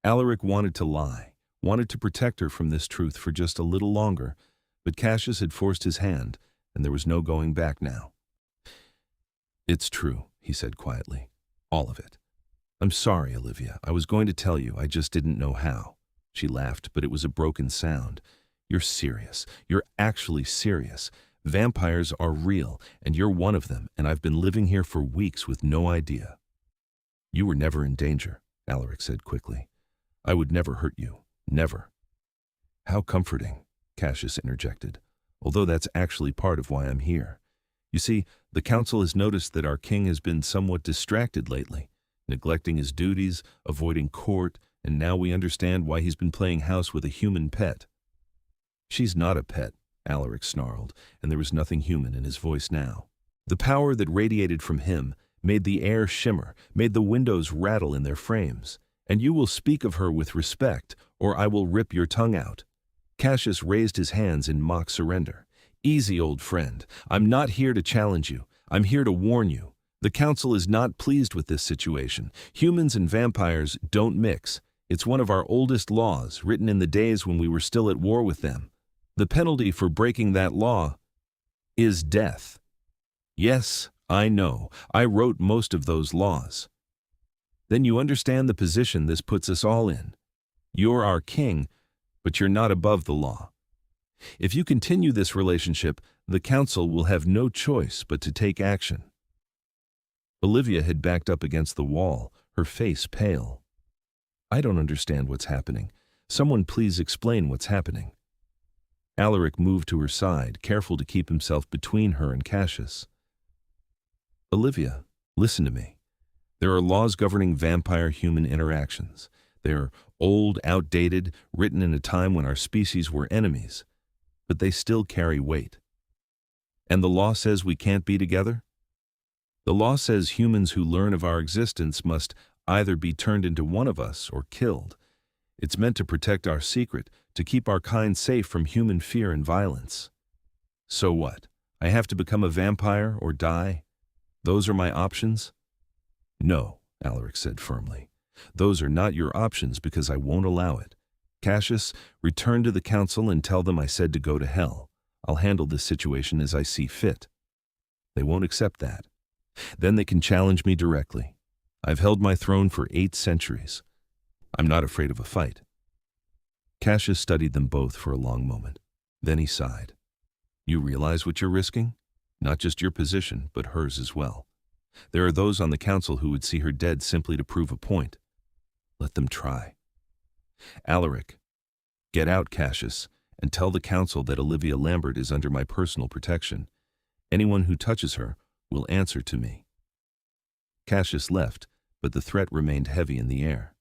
Alaric wanted to lie, wanted to protect her from this truth for just a little longer, but Cassius had forced his hand, and there was no going back now. It's true, he said quietly. All of it. I'm sorry, Olivia. I was going to tell you, I just didn't know how. She laughed, but it was a broken sound. You're serious. You're actually serious. Vampires are real, and you're one of them, and I've been living here for weeks with no idea. You were never in danger, Alaric said quickly. I would never hurt you. Never. How comforting, Cassius interjected, although that's actually part of why I'm here. You see, the council has noticed that our king has been somewhat distracted lately, neglecting his duties, avoiding court, and now we understand why he's been playing house with a human pet. She's not a pet, Alaric snarled, and there was nothing human in his voice now. The power that radiated from him made the air shimmer, made the windows rattle in their frames, And you will speak of her with respect, or I will rip your tongue out." Cassius raised his hands in mock surrender. "Easy, old friend. I'm not here to challenge you. I'm here to warn you. The council is not pleased with this situation. Humans and vampires don't mix. It's one of our oldest laws, written in the days when we were still at war with them. The penalty for breaking that law is death." "Yes, I know. I wrote most of those laws." "Then you understand the position this puts us all in. You're our king, but you're not above the law. If you continue this relationship, the council will have no choice but to take action." Olivia had backed up against the wall, her face pale. "I don't understand what's happening. Someone please explain what's happening." Alaric moved to her side, careful to keep himself between her and Cassius. "Olivia, listen to me. There are laws governing vampire-human interactions. They're old, outdated, written in a time when our species were enemies, but they still carry weight. And the law says we can't be together? The law says humans who learn of our existence must either be turned into one of us or killed. It's meant to protect our secret, to keep our kind safe from human fear and violence. So what? I have to become a vampire or die? Those are my options?" "No," Alaric said firmly. "Those are not your options because I won't allow it. Cassius, return to the council and tell them I said to go to hell. I'll handle this situation as I see fit." "They won't accept that. Then they can challenge me directly. I've held my throne for 8 centuries. I'm not afraid of a fight." Cassius studied them both for a long moment. Then he sighed. "You realize what you're risking? Not just your position, but hers as well. There are those on the council who would see her dead simply to prove a point. Let them try." "Alaric, get out, Cassius, and tell the council that Olivia Lambert is under my personal protection. Anyone who touches her will answer to me." Cassius left, but the threat remained heavy in the air.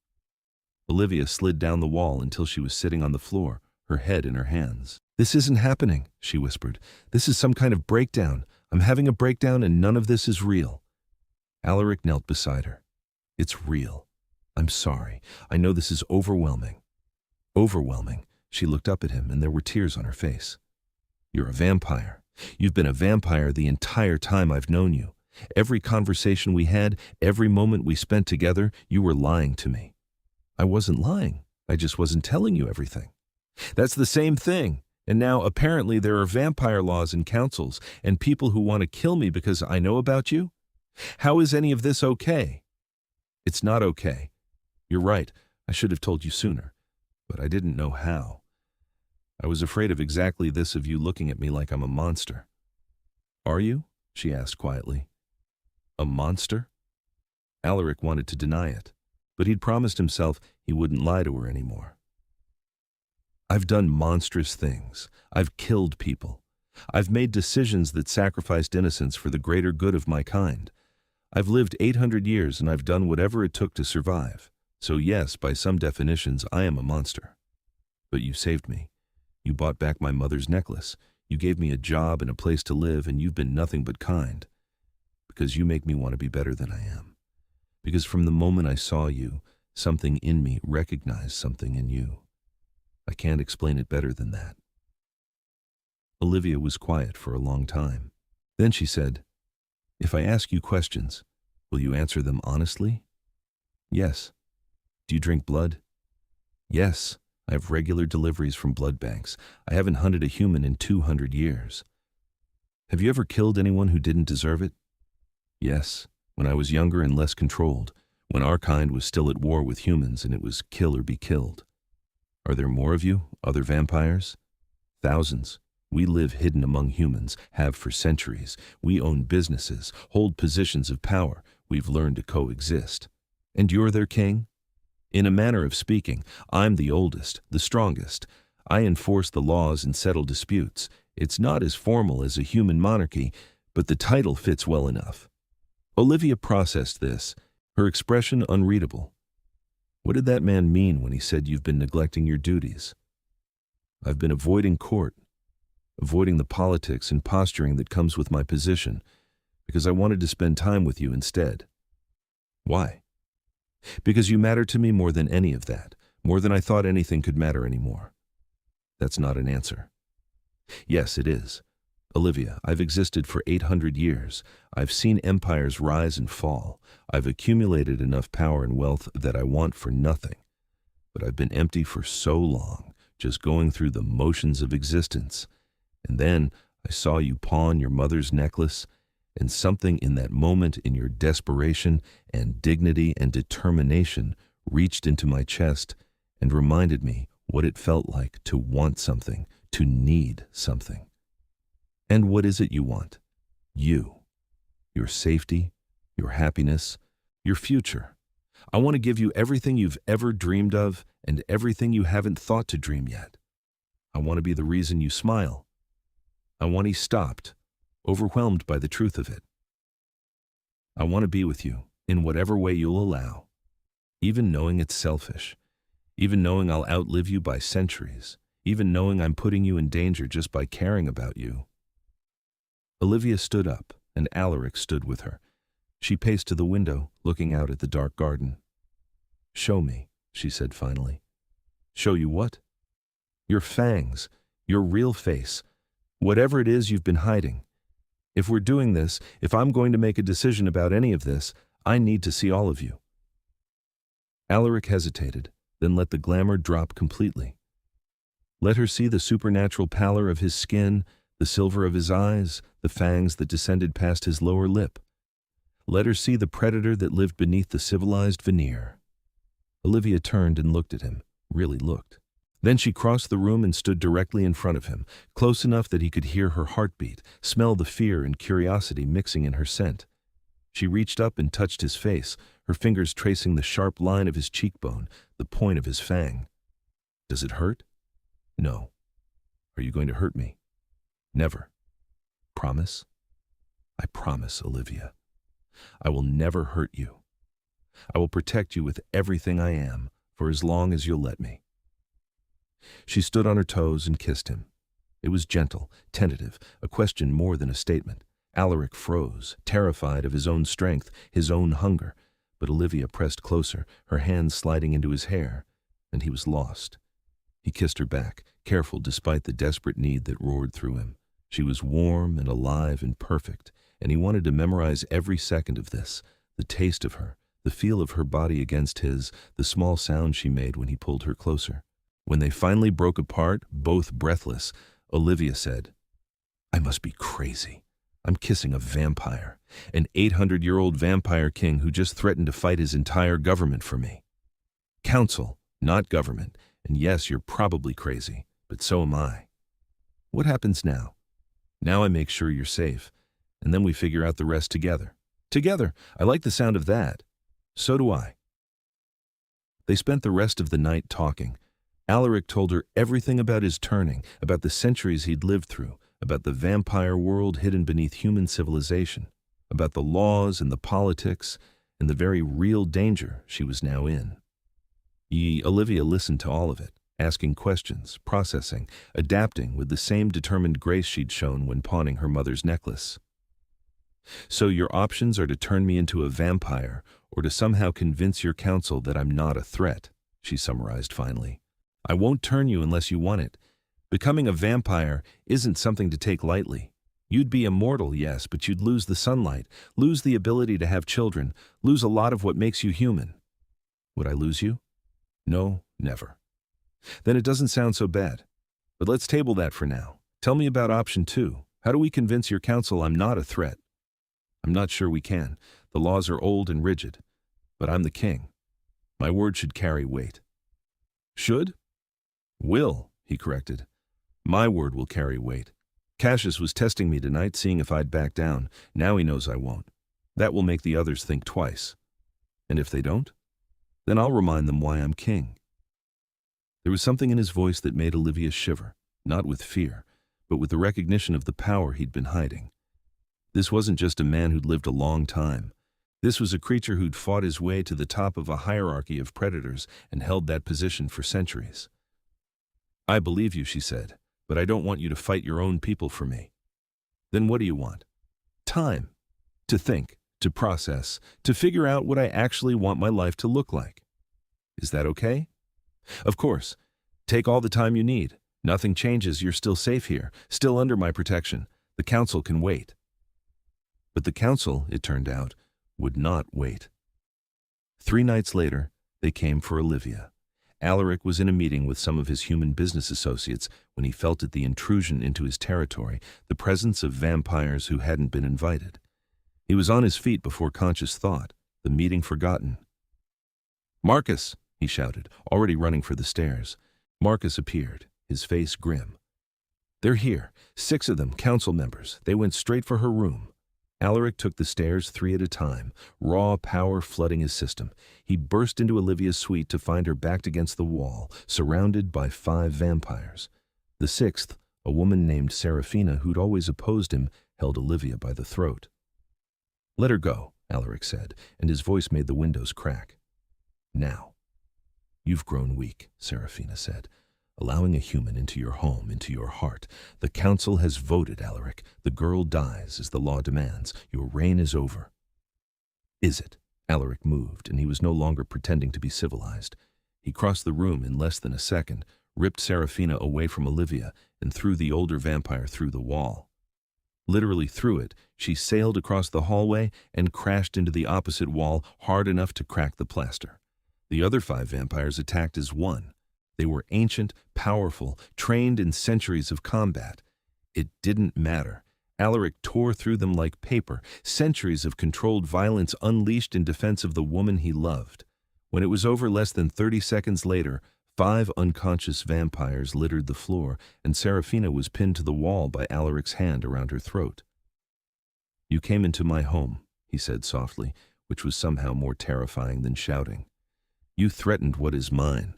Olivia slid down the wall until she was sitting on the floor, her head in her hands. "This isn't happening," she whispered. "This is some kind of breakdown. I'm having a breakdown and none of this is real." Alaric knelt beside her. "It's real. I'm sorry. I know this is overwhelming." "Overwhelming?" She looked up at him and there were tears on her face. "You're a vampire. You've been a vampire the entire time I've known you. Every conversation we had, every moment we spent together, you were lying to me." "I wasn't lying. I just wasn't telling you everything." "That's the same thing. And now apparently there are vampire laws and councils and people who want to kill me because I know about you? How is any of this okay?" "It's not okay. You're right. I should have told you sooner. But I didn't know how. I was afraid of exactly this, of you looking at me like I'm a monster." "Are you?" she asked quietly. "A monster?" Alaric wanted to deny it, but he'd promised himself he wouldn't lie to her anymore. "I've done monstrous things. I've killed people. I've made decisions that sacrificed innocence for the greater good of my kind. I've lived 800 years and I've done whatever it took to survive. So yes, by some definitions, I am a monster. But you saved me. You bought back my mother's necklace. You gave me a job and a place to live, and you've been nothing but kind. Because you make me want to be better than I am. Because from the moment I saw you, something in me recognized something in you. I can't explain it better than that." Olivia was quiet for a long time. Then she said, "If I ask you questions, will you answer them honestly?" "Yes." "Do you drink blood?" "Yes. I have regular deliveries from blood banks. I haven't hunted a human in 200 years. "Have you ever killed anyone who didn't deserve it?" "Yes, when I was younger and less controlled, when our kind was still at war with humans and it was kill or be killed." "Are there more of you, other vampires?" "Thousands. We live hidden among humans, have for centuries. We own businesses, hold positions of power. We've learned to coexist." "And you're their king?" "In a manner of speaking, I'm the oldest, the strongest. I enforce the laws and settle disputes. It's not as formal as a human monarchy, but the title fits well enough." Olivia processed this, her expression unreadable. What did that man mean when he said you've been neglecting your duties? "I've been avoiding court, avoiding the politics and posturing that comes with my position, because I wanted to spend time with you instead." "Why?" Because you matter to me more than any of that, more than I thought anything could matter anymore. That's not an answer. Yes, it is. Olivia, I've existed for 800 years. I've seen empires rise and fall. I've accumulated enough power and wealth that I want for nothing. But I've been empty for so long, just going through the motions of existence. And then I saw you pawn your mother's necklace, and something in that moment, in your desperation and dignity and determination, reached into my chest and reminded me what it felt like to want something, to need something. And what is it you want? You. Your safety, your happiness, your future. I want to give you everything you've ever dreamed of and everything you haven't thought to dream yet. I want to be the reason you smile. I want he stopped, overwhelmed by the truth of it. I want to be with you in whatever way you'll allow, even knowing it's selfish, even knowing I'll outlive you by centuries, even knowing I'm putting you in danger just by caring about you. Olivia stood up, and Alaric stood with her. She paced to the window, looking out at the dark garden. "Show me," she said finally. "Show you what?" "Your fangs, your real face, whatever it is you've been hiding. If we're doing this, if I'm going to make a decision about any of this, I need to see all of you." Alaric hesitated, then let the glamour drop completely. Let her see the supernatural pallor of his skin, the silver of his eyes, the fangs that descended past his lower lip. Let her see the predator that lived beneath the civilized veneer. Olivia turned and looked at him, really looked. Then she crossed the room and stood directly in front of him, close enough that he could hear her heartbeat, smell the fear and curiosity mixing in her scent. She reached up and touched his face, her fingers tracing the sharp line of his cheekbone, the point of his fang. "Does it hurt?" "No." "Are you going to hurt me?" "Never." "Promise?" "I promise, Olivia. I will never hurt you. I will protect you with everything I am, for as long as you'll let me." She stood on her toes and kissed him. It was gentle, tentative, a question more than a statement. Alaric froze, terrified of his own strength, his own hunger, but Olivia pressed closer, her hands sliding into his hair, and he was lost. He kissed her back, careful despite the desperate need that roared through him. She was warm and alive and perfect, and he wanted to memorize every second of this, the taste of her, the feel of her body against his, the small sound she made when he pulled her closer. When they finally broke apart, both breathless, Olivia said, "I must be crazy. I'm kissing a vampire, an 800-year-old vampire king who just threatened to fight his entire government for me. Council, not government, and yes, you're probably crazy, but so am I. What happens now? Now I make sure you're safe, and then we figure out the rest together. Together, I like the sound of that. So do I." They spent the rest of the night talking. Alaric told her everything about his turning, about the centuries he'd lived through, about the vampire world hidden beneath human civilization, about the laws and the politics, and the very real danger she was now in. Olivia listened to all of it, asking questions, processing, adapting with the same determined grace she'd shown when pawning her mother's necklace. "So your options are to turn me into a vampire, or to somehow convince your council that I'm not a threat," she summarized finally. "I won't turn you unless you want it. Becoming a vampire isn't something to take lightly. You'd be immortal, yes, but you'd lose the sunlight, lose the ability to have children, lose a lot of what makes you human." "Would I lose you?" "No, never." "Then it doesn't sound so bad. But let's table that for now. Tell me about option 2. How do we convince your council I'm not a threat?" "I'm not sure we can. The laws are old and rigid. But I'm the king. My word should carry weight." "Should?" "Will," he corrected. "My word will carry weight. Cassius was testing me tonight, seeing if I'd back down. Now he knows I won't. That will make the others think twice. And if they don't, then I'll remind them why I'm king." There was something in his voice that made Olivia shiver, not with fear, but with the recognition of the power he'd been hiding. This wasn't just a man who'd lived a long time. This was a creature who'd fought his way to the top of a hierarchy of predators and held that position for centuries. "I believe you," she said, "but I don't want you to fight your own people for me." "Then what do you want?" "Time. To think, to process, to figure out what I actually want my life to look like. Is that okay? Of course. Take all the time you need. Nothing changes. You're still safe here, still under my protection. The council can wait. But the council, it turned out, would not wait. 3 nights later, they came for Olivia. Alaric was in a meeting with some of his human business associates when he felt the intrusion into his territory, the presence of vampires who hadn't been invited. He was on his feet before conscious thought, the meeting forgotten. "Marcus!" he shouted, already running for the stairs. Marcus appeared, his face grim. "They're here, 6 of them, council members. They went straight for her room." Alaric took the stairs 3 at a time, raw power flooding his system. He burst into Olivia's suite to find her backed against the wall, surrounded by 5 vampires. The 6th, a woman named Serafina who'd always opposed him, held Olivia by the throat. "Let her go," Alaric said, and his voice made the windows crack. "Now." "You've grown weak," Serafina said. "Allowing a human into your home, into your heart. The council has voted, Alaric. The girl dies, as the law demands. Your reign is over." "Is it?" Alaric moved, and he was no longer pretending to be civilized. He crossed the room in less than a second, ripped Serafina away from Olivia, and threw the older vampire through the wall. Literally through it, she sailed across the hallway and crashed into the opposite wall hard enough to crack the plaster. The other 5 vampires attacked as one. They were ancient, powerful, trained in centuries of combat. It didn't matter. Alaric tore through them like paper, centuries of controlled violence unleashed in defense of the woman he loved. When it was over less than 30 seconds later, 5 unconscious vampires littered the floor, and Serafina was pinned to the wall by Alaric's hand around her throat. "You came into my home," he said softly, which was somehow more terrifying than shouting. "You threatened what is mine.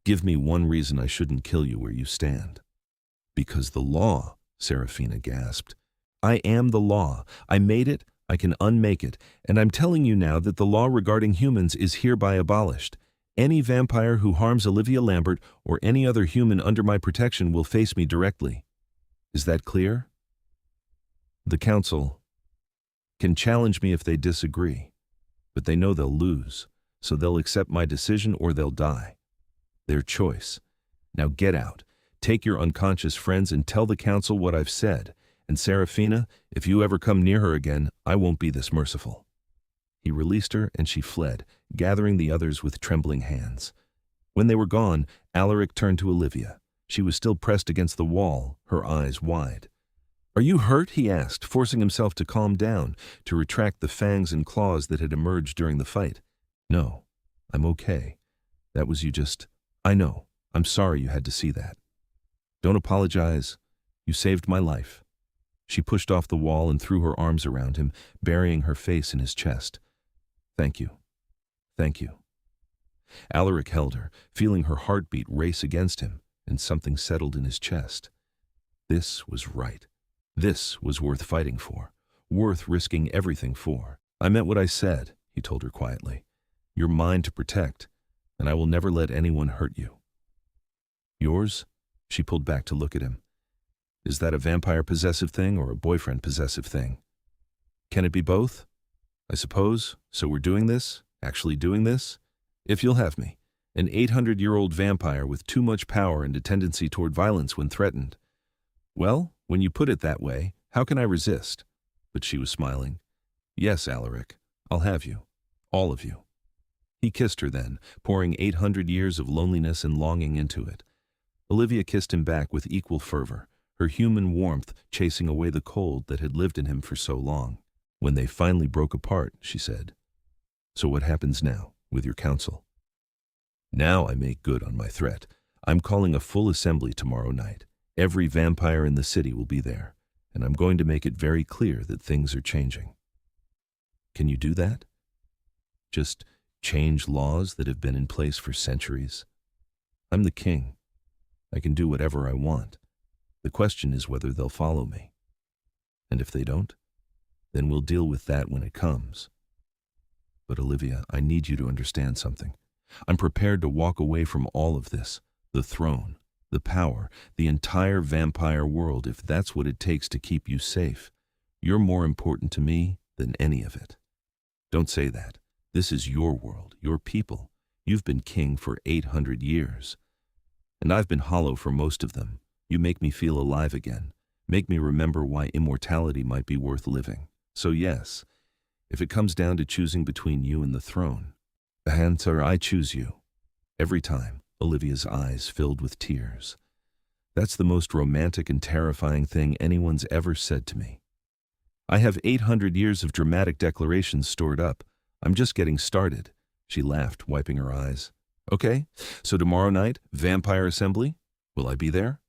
Give me one reason I shouldn't kill you where you stand." "Because the law," Serafina gasped. "I am the law. I made it, I can unmake it, and I'm telling you now that the law regarding humans is hereby abolished. Any vampire who harms Olivia Lambert or any other human under my protection will face me directly. Is that clear? The council can challenge me if they disagree, but they know they'll lose, so they'll accept my decision or they'll die. Their choice. Now get out. Take your unconscious friends and tell the council what I've said. And Serafina, if you ever come near her again, I won't be this merciful." He released her and she fled, gathering the others with trembling hands. When they were gone, Alaric turned to Olivia. She was still pressed against the wall, her eyes wide. "Are you hurt?" he asked, forcing himself to calm down, to retract the fangs and claws that had emerged during the fight. "No, I'm okay. That was you just... I know. I'm sorry you had to see that. Don't apologize. You saved my life." She pushed off the wall and threw her arms around him, burying her face in his chest. "Thank you. Thank you." Alaric held her, feeling her heartbeat race against him, and something settled in his chest. This was right. This was worth fighting for, worth risking everything for. "I meant what I said," he told her quietly. "You're mine to protect, and I will never let anyone hurt you." "Yours?" She pulled back to look at him. "Is that a vampire possessive thing or a boyfriend possessive thing? Can it be both? I suppose. So we're doing this? Actually doing this? If you'll have me. An 800-year-old vampire with too much power and a tendency toward violence when threatened. Well, when you put it that way, how can I resist?" But she was smiling. "Yes, Alaric, I'll have you. All of you." He kissed her then, pouring 800 years of loneliness and longing into it. Olivia kissed him back with equal fervor, her human warmth chasing away the cold that had lived in him for so long. When they finally broke apart, she said, "So what happens now, with your council?" "Now I make good on my threat. I'm calling a full assembly tomorrow night. Every vampire in the city will be there, and I'm going to make it very clear that things are changing." "Can you do that? Just change laws that have been in place for centuries? I'm the king. I can do whatever I want. The question is whether they'll follow me. And if they don't, then we'll deal with that when it comes. But Olivia, I need you to understand something. I'm prepared to walk away from all of this, the throne, the power, the entire vampire world, if that's what it takes to keep you safe. You're more important to me than any of it." Don't say that. This is your world, your people. You've been king for 800 years. And I've been hollow for most of them. You make me feel alive again. Make me remember why immortality might be worth living. So yes, if it comes down to choosing between you and the throne, the answer, I choose you. Every time, Olivia's eyes filled with tears. That's the most romantic and terrifying thing anyone's ever said to me. I have 800 years of dramatic declarations stored up. I'm just getting started. She laughed, wiping her eyes. Okay, so tomorrow night, Vampire Assembly? Will I be there?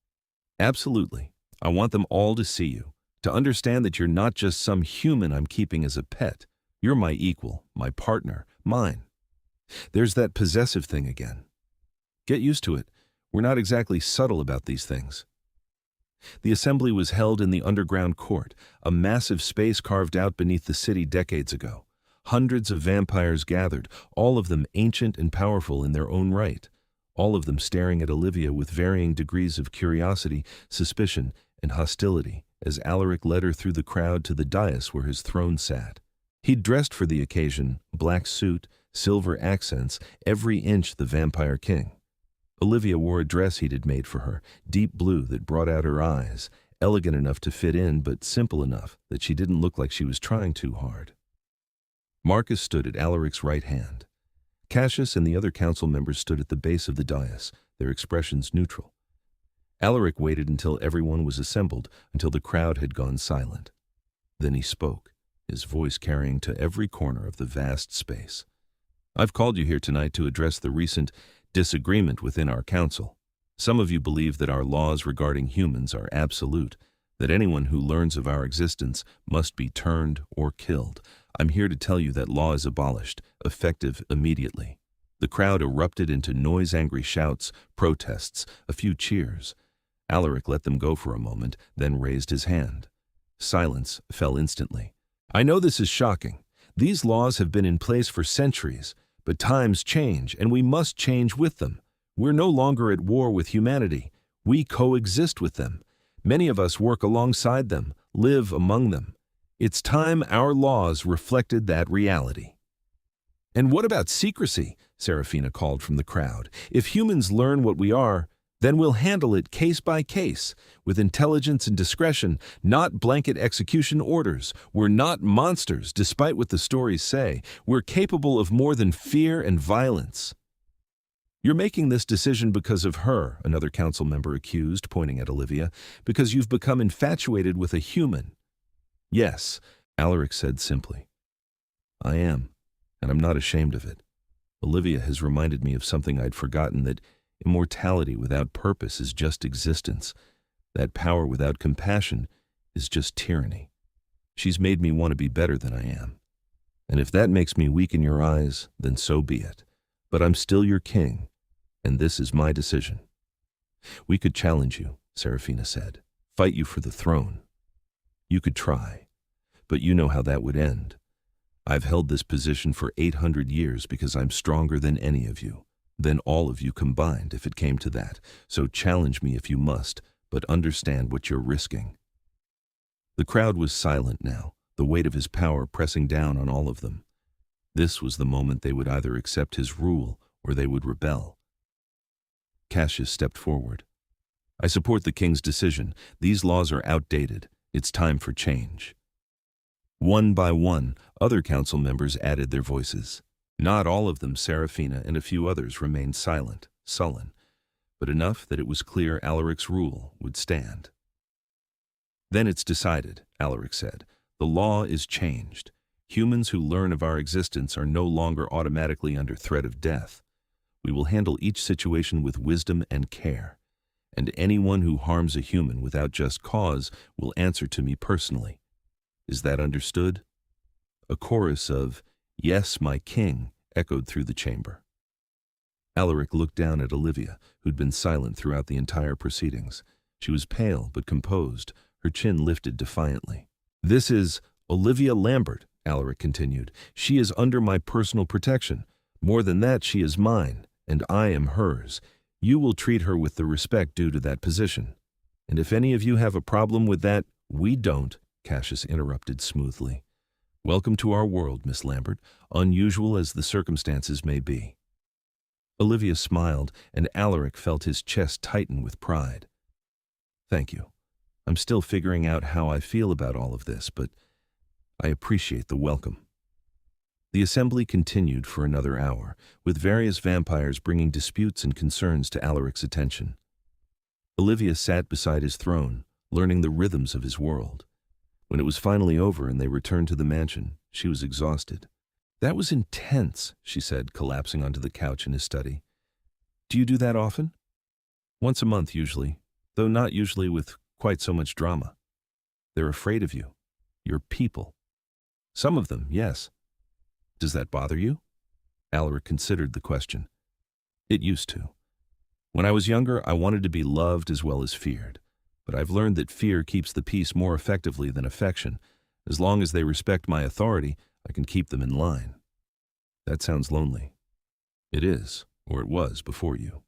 Absolutely. I want them all to see you, to understand that you're not just some human I'm keeping as a pet. You're my equal, my partner, mine. There's that possessive thing again. Get used to it. We're not exactly subtle about these things. The assembly was held in the underground court, a massive space carved out beneath the city decades ago. Hundreds of vampires gathered, all of them ancient and powerful in their own right, all of them staring at Olivia with varying degrees of curiosity, suspicion, and hostility as Alaric led her through the crowd to the dais where his throne sat. He'd dressed for the occasion, black suit, silver accents, every inch the vampire king. Olivia wore a dress he'd had made for her, deep blue that brought out her eyes, elegant enough to fit in but simple enough that she didn't look like she was trying too hard. Marcus stood at Alaric's right hand. Cassius and the other council members stood at the base of the dais, their expressions neutral. Alaric waited until everyone was assembled, until the crowd had gone silent. Then he spoke, his voice carrying to every corner of the vast space. I've called you here tonight to address the recent disagreement within our council. Some of you believe that our laws regarding humans are absolute, that anyone who learns of our existence must be turned or killed. I'm here to tell you that law is abolished, effective immediately. The crowd erupted into noise-angry shouts, protests, a few cheers. Alaric let them go for a moment, then raised his hand. Silence fell instantly. I know this is shocking. These laws have been in place for centuries, but times change, and we must change with them. We're no longer at war with humanity. We coexist with them. Many of us work alongside them, live among them. It's time our laws reflected that reality. And what about secrecy? Serafina called from the crowd. If humans learn what we are, then we'll handle it case by case, with intelligence and discretion, not blanket execution orders. We're not monsters, despite what the stories say. We're capable of more than fear and violence. You're making this decision because of her, another council member accused, pointing at Olivia, because you've become infatuated with a human. Yes, Alaric said simply. I am, and I'm not ashamed of it. Olivia has reminded me of something I'd forgotten, that immortality without purpose is just existence. That power without compassion is just tyranny. She's made me want to be better than I am. And if that makes me weak in your eyes, then so be it. But I'm still your king, and this is my decision. We could challenge you, Serafina said. Fight you for the throne. You could try, but you know how that would end. I've held this position for 800 years because I'm stronger than any of you, than all of you combined if it came to that. So challenge me if you must, but understand what you're risking. The crowd was silent now, the weight of his power pressing down on all of them. This was the moment they would either accept his rule or they would rebel. Cassius stepped forward. I support the king's decision. These laws are outdated. It's time for change. One by one, other council members added their voices. Not all of them, Serafina and a few others remained silent, sullen, but enough that it was clear Alaric's rule would stand. Then it's decided, Alaric said. The law is changed. Humans who learn of our existence are no longer automatically under threat of death. We will handle each situation with wisdom and care, and anyone who harms a human without just cause will answer to me personally. Is that understood? A chorus of, "Yes, my king," echoed through the chamber. Alaric looked down at Olivia, who'd been silent throughout the entire proceedings. She was pale but composed, her chin lifted defiantly. This is Olivia Lambert, Alaric continued. She is under my personal protection. More than that, she is mine, and I am hers. You will treat her with the respect due to that position. And if any of you have a problem with that, we don't, Cassius interrupted smoothly. Welcome to our world, Miss Lambert, unusual as the circumstances may be. Olivia smiled, and Alaric felt his chest tighten with pride. Thank you. I'm still figuring out how I feel about all of this, but I appreciate the welcome. The assembly continued for another hour, with various vampires bringing disputes and concerns to Alaric's attention. Olivia sat beside his throne, learning the rhythms of his world. When it was finally over and they returned to the mansion, she was exhausted. That was intense, she said, collapsing onto the couch in his study. Do you do that often? Once a month, usually, though not usually with quite so much drama. They're afraid of you. Your people. Some of them, yes. Does that bother you? Alaric considered the question. It used to. When I was younger, I wanted to be loved as well as feared. But I've learned that fear keeps the peace more effectively than affection. As long as they respect my authority, I can keep them in line. That sounds lonely. It is, or it was before you.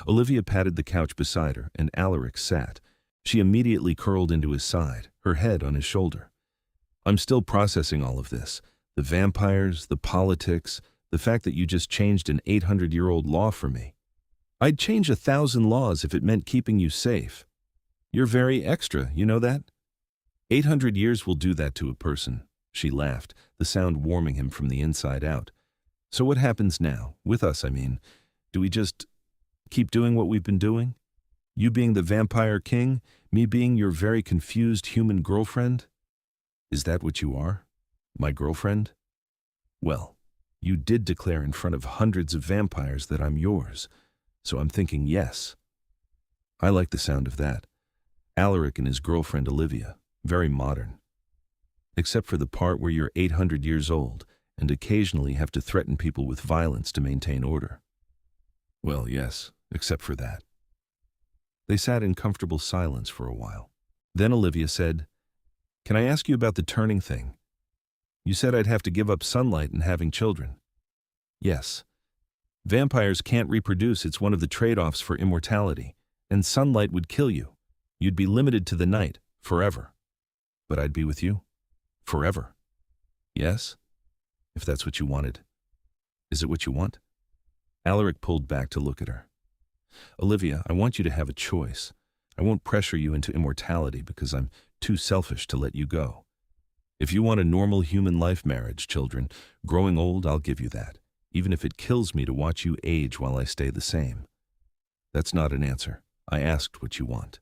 Olivia patted the couch beside her, and Alaric sat. She immediately curled into his side, her head on his shoulder. I'm still processing all of this. The vampires, the politics, the fact that you just changed an 800-year-old law for me. I'd change 1,000 laws if it meant keeping you safe. You're very extra, you know that? 800 years will do that to a person. She laughed, the sound warming him from the inside out. So what happens now? With us, I mean. Do we just keep doing what we've been doing? You being the vampire king, me being your very confused human girlfriend? Is that what you are? My girlfriend? Well, you did declare in front of hundreds of vampires that I'm yours, so I'm thinking yes. I like the sound of that. Alaric and his girlfriend Olivia, very modern. Except for the part where you're 800 years old and occasionally have to threaten people with violence to maintain order. Well, yes, except for that. They sat in comfortable silence for a while. Then Olivia said, Can I ask you about the turning thing? You said I'd have to give up sunlight and having children. Yes. Vampires can't reproduce, it's one of the trade-offs for immortality, and sunlight would kill you. You'd be limited to the night, forever. But I'd be with you, forever. Yes? If that's what you wanted. Is it what you want? Alaric pulled back to look at her. Olivia, I want you to have a choice. I won't pressure you into immortality because I'm too selfish to let you go. If you want a normal human life marriage, children, growing old, I'll give you that, even if it kills me to watch you age while I stay the same. That's not an answer. I asked what you want.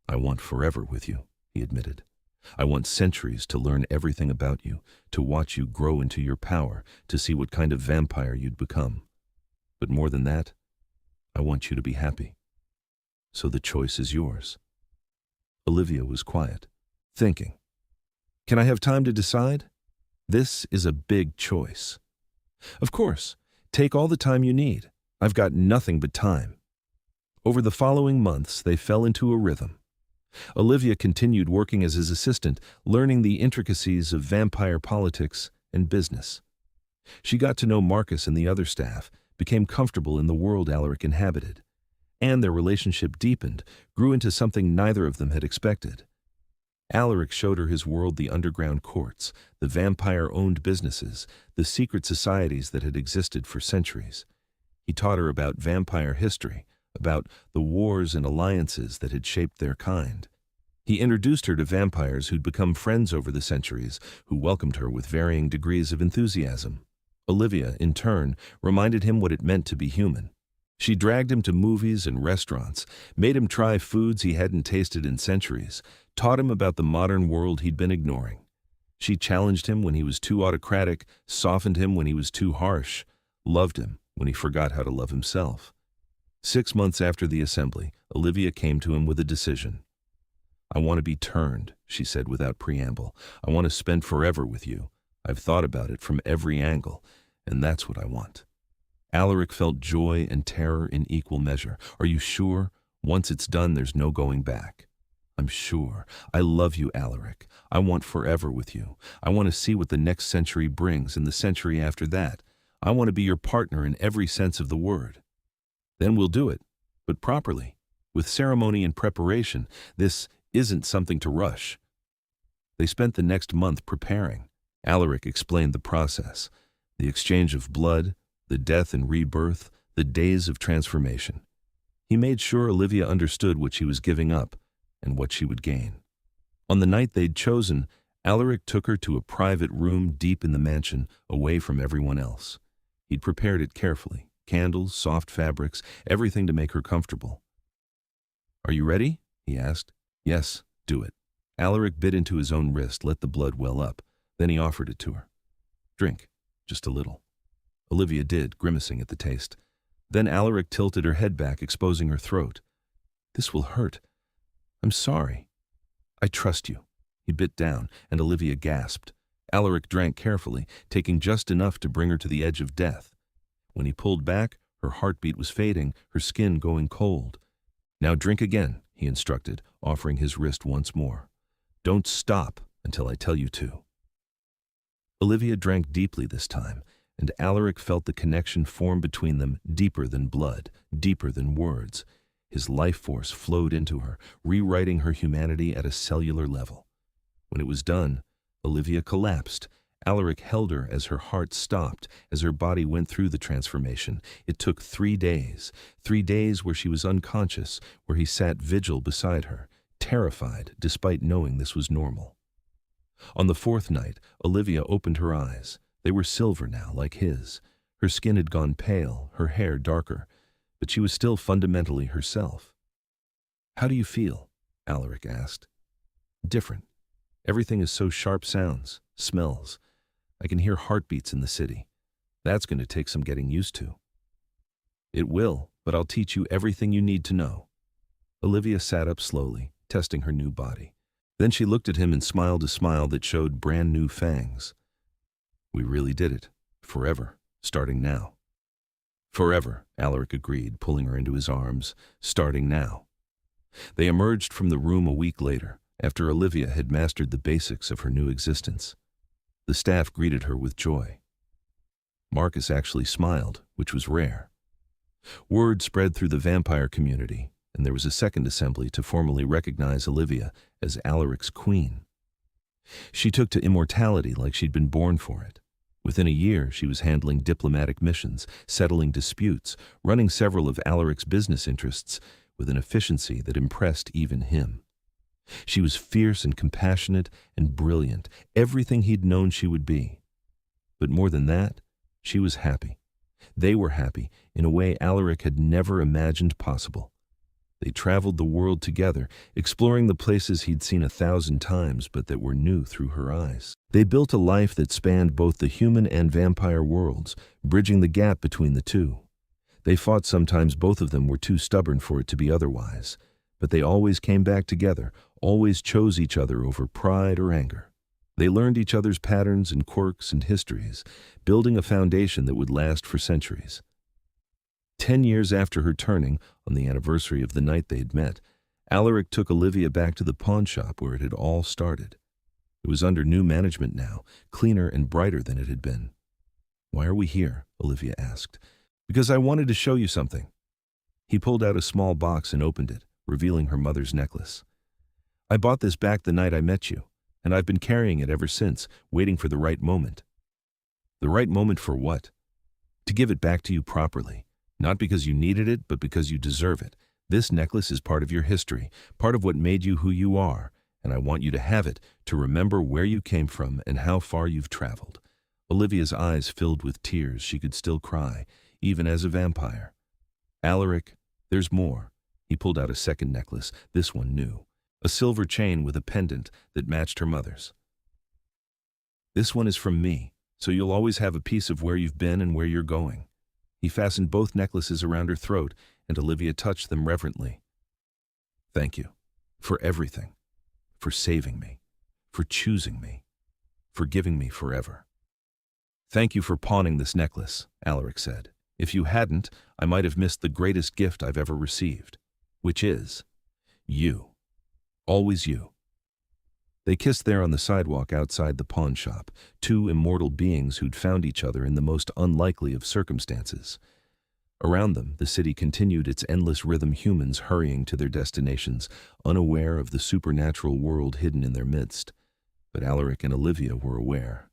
I want forever with you, he admitted. I want centuries to learn everything about you, to watch you grow into your power, to see what kind of vampire you'd become. But more than that, I want you to be happy. So the choice is yours. Olivia was quiet, thinking. Can I have time to decide? This is a big choice. Of course, take all the time you need. I've got nothing but time. Over the following months, they fell into a rhythm. Olivia continued working as his assistant, learning the intricacies of vampire politics and business. She got to know Marcus and the other staff, became comfortable in the world Alaric inhabited, and their relationship deepened, grew into something neither of them had expected. Alaric showed her his world, the underground courts, the vampire-owned businesses, the secret societies that had existed for centuries. He taught her about vampire history, about the wars and alliances that had shaped their kind. He introduced her to vampires who'd become friends over the centuries, who welcomed her with varying degrees of enthusiasm. Olivia, in turn, reminded him what it meant to be human. She dragged him to movies and restaurants, made him try foods he hadn't tasted in centuries, taught him about the modern world he'd been ignoring. She challenged him when he was too autocratic, softened him when he was too harsh, loved him when he forgot how to love himself. 6 months after the assembly, Olivia came to him with a decision. I want to be turned, she said without preamble. I want to spend forever with you. I've thought about it from every angle, and that's what I want. Alaric felt joy and terror in equal measure. Are you sure? Once it's done, there's no going back. I'm sure. I love you, Alaric. I want forever with you. I want to see what the next century brings and the century after that. I want to be your partner in every sense of the word. Then we'll do it, but properly, with ceremony and preparation. This isn't something to rush. They spent the next month preparing, Alaric explained the process, the exchange of blood, the death and rebirth, the days of transformation. He made sure Olivia understood what she was giving up and what she would gain. On the night they'd chosen, Alaric took her to a private room deep in the mansion, away from everyone else. He'd prepared it carefully, candles, soft fabrics, everything to make her comfortable. "Are you ready?" he asked. "Yes, do it." Alaric bit into his own wrist, let the blood well up. Then he offered it to her. "Drink, just a little." Olivia did, grimacing at the taste. Then Alaric tilted her head back, exposing her throat. "This will hurt. I'm sorry." "I trust you." He bit down, and Olivia gasped. Alaric drank carefully, taking just enough to bring her to the edge of death. When he pulled back, her heartbeat was fading, her skin going cold. "Now drink again," he instructed, offering his wrist once more. "Don't stop until I tell you to." Olivia drank deeply this time, and Alaric felt the connection form between them, deeper than blood, deeper than words. His life force flowed into her, rewriting her humanity at a cellular level. When it was done, Olivia collapsed. Alaric held her as her heart stopped, as her body went through the transformation. It took 3 days, 3 days where she was unconscious, where he sat vigil beside her, terrified despite knowing this was normal. On the 4th night, Olivia opened her eyes. They were silver now, like his. Her skin had gone pale, her hair darker, but she was still fundamentally herself. "How do you feel?" Alaric asked. "Different. Everything is so sharp sounds, smells. I can hear heartbeats in the city. That's going to take some getting used to." "It will, but I'll teach you everything you need to know." Olivia sat up slowly, testing her new body. Then she looked at him and smiled a smile that showed brand new fangs. "We really did it. Forever. Starting now." "Forever," Alaric agreed, pulling her into his arms. "Starting now." They emerged from the room a week later, after Olivia had mastered the basics of her new existence. The staff greeted her with joy. Marcus actually smiled, which was rare. Word spread through the vampire community, and there was a second assembly to formally recognize Olivia as Alaric's queen. She took to immortality like she'd been born for it. Within a year, she was handling diplomatic missions, settling disputes, running several of Alaric's business interests with an efficiency that impressed even him. She was fierce and compassionate and brilliant, everything he'd known she would be. But more than that, she was happy. They were happy in a way Alaric had never imagined possible. They traveled the world together, exploring the places he'd seen 1,000 times but that were new through her eyes. They built a life that spanned both the human and vampire worlds, bridging the gap between the two. They fought sometimes both of them were too stubborn for it to be otherwise, but they always came back together, always chose each other over pride or anger. They learned each other's patterns and quirks and histories, building a foundation that would last for centuries. 10 years after her turning, on the anniversary of the night they'd met, Alaric took Olivia back to the pawn shop where it had all started. It was under new management now, cleaner and brighter than it had been. "Why are we here?" Olivia asked. "Because I wanted to show you something." He pulled out a small box and opened it, revealing her mother's necklace. "I bought this back the night I met you, and I've been carrying it ever since, waiting for the right moment." "The right moment for what?" "To give it back to you properly. Not because you needed it, but because you deserve it. This necklace is part of your history, part of what made you who you are, and I want you to have it, to remember where you came from and how far you've traveled." Olivia's eyes filled with tears. She could still cry, even as a vampire. "Alaric, there's more." He pulled out a second necklace, this one new. A silver chain with a pendant that matched her mother's. "This one is from me, so you'll always have a piece of where you've been and where you're going." He fastened both necklaces around her throat, and Olivia touched them reverently. "Thank you. For everything. For saving me. For choosing me. For giving me forever." "Thank you for pawning this necklace," Alaric said. "If you hadn't, I might have missed the greatest gift I've ever received. Which is you. Always you." They kissed there on the sidewalk outside the pawn shop, two immortal beings who'd found each other in the most unlikely of circumstances. Around them, the city continued its endless rhythm, humans hurrying to their destinations, unaware of the supernatural world hidden in their midst. But Alaric and Olivia were aware.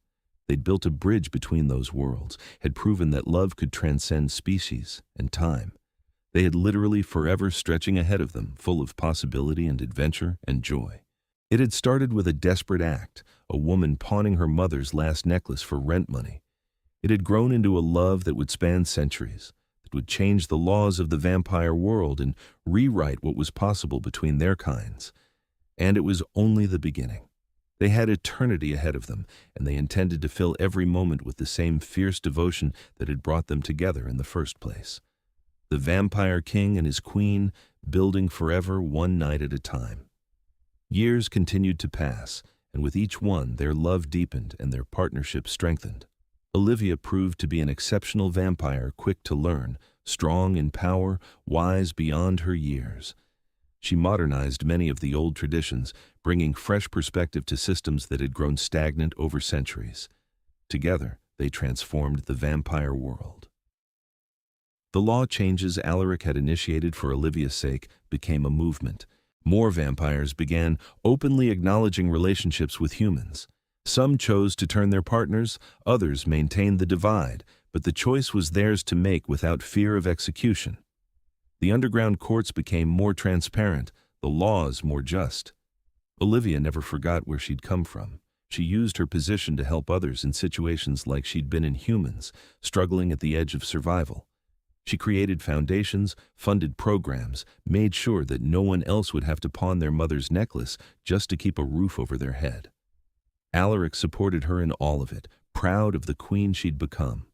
They'd built a bridge between those worlds, had proven that love could transcend species and time. They had literally forever stretching ahead of them, full of possibility and adventure and joy. It had started with a desperate act, a woman pawning her mother's last necklace for rent money. It had grown into a love that would span centuries, that would change the laws of the vampire world and rewrite what was possible between their kinds. And it was only the beginning. They had eternity ahead of them, and they intended to fill every moment with the same fierce devotion that had brought them together in the first place. The vampire king and his queen, building forever one night at a time. Years continued to pass, and with each one their love deepened and their partnership strengthened. Olivia proved to be an exceptional vampire, quick to learn, strong in power, wise beyond her years. She modernized many of the old traditions, bringing fresh perspective to systems that had grown stagnant over centuries. Together, they transformed the vampire world. The law changes Alaric had initiated for Olivia's sake became a movement. More vampires began openly acknowledging relationships with humans. Some chose to turn their partners, others maintained the divide, but the choice was theirs to make without fear of execution. The underground courts became more transparent, the laws more just. Olivia never forgot where she'd come from. She used her position to help others in situations like she'd been in humans, struggling at the edge of survival. She created foundations, funded programs, made sure that no one else would have to pawn their mother's necklace just to keep a roof over their head. Alaric supported her in all of it, proud of the queen she'd become.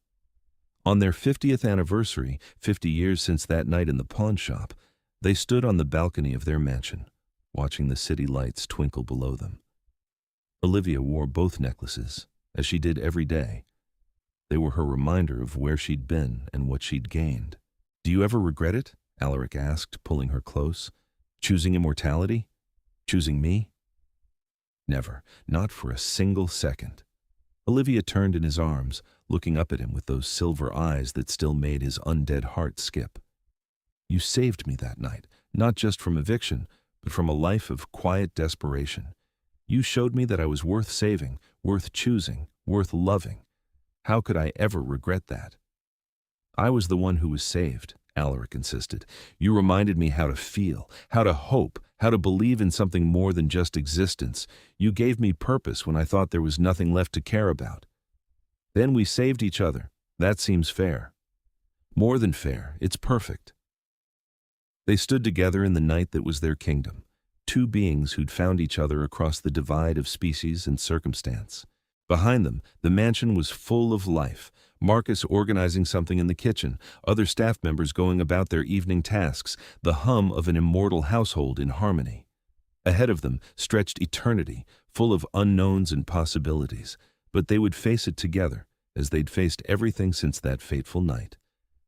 On their 50th anniversary, 50 years since that night in the pawn shop, they stood on the balcony of their mansion, watching the city lights twinkle below them. Olivia wore both necklaces, as she did every day. They were her reminder of where she'd been and what she'd gained. "Do you ever regret it?" Alaric asked, pulling her close. "Choosing immortality? Choosing me?" "Never, not for a single second." Olivia turned in his arms, looking up at him with those silver eyes that still made his undead heart skip. "You saved me that night, not just from eviction, but from a life of quiet desperation. You showed me that I was worth saving, worth choosing, worth loving. How could I ever regret that?" "I was the one who was saved," Alaric insisted. "You reminded me how to feel, how to hope, how to believe in something more than just existence. You gave me purpose when I thought there was nothing left to care about. Then we saved each other. That seems fair." "More than fair, it's perfect." They stood together in the night that was their kingdom, two beings who'd found each other across the divide of species and circumstance. Behind them, the mansion was full of life, Marcus organizing something in the kitchen, other staff members going about their evening tasks, the hum of an immortal household in harmony. Ahead of them stretched eternity, full of unknowns and possibilities, but they would face it together, as they'd faced everything since that fateful night.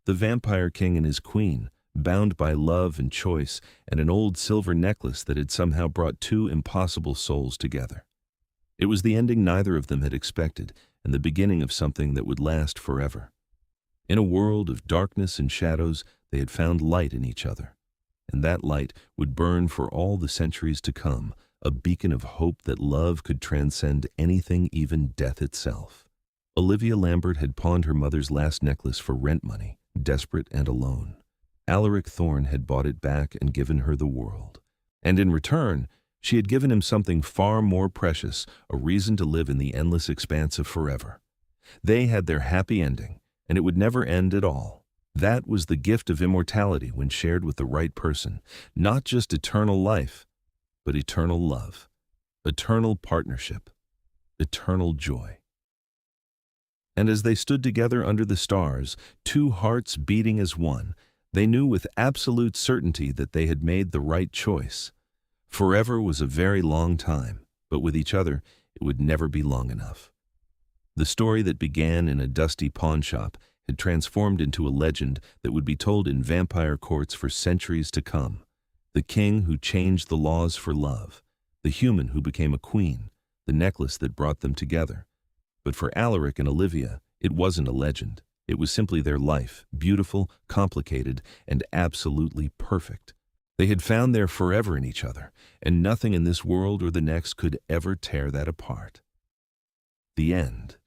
The vampire king and his queen, bound by love and choice and an old silver necklace that had somehow brought two impossible souls together. It was the ending neither of them had expected, and the beginning of something that would last forever. In a world of darkness and shadows, they had found light in each other, and that light would burn for all the centuries to come, a beacon of hope that love could transcend anything, even death itself. Olivia Lambert had pawned her mother's last necklace for rent money, desperate and alone. Alaric Thorne had bought it back and given her the world. And in return, she had given him something far more precious, a reason to live in the endless expanse of forever. They had their happy ending, and it would never end at all. That was the gift of immortality when shared with the right person, not just eternal life, but eternal love, eternal partnership, eternal joy. And as they stood together under the stars, two hearts beating as one, they knew with absolute certainty that they had made the right choice. Forever was a very long time, but with each other, it would never be long enough. The story that began in a dusty pawn shop had transformed into a legend that would be told in vampire courts for centuries to come. The king who changed the laws for love, the human who became a queen, the necklace that brought them together. But for Alaric and Olivia, it wasn't a legend. It was simply their life, beautiful, complicated, and absolutely perfect. They had found their forever in each other, and nothing in this world or the next could ever tear that apart. The end.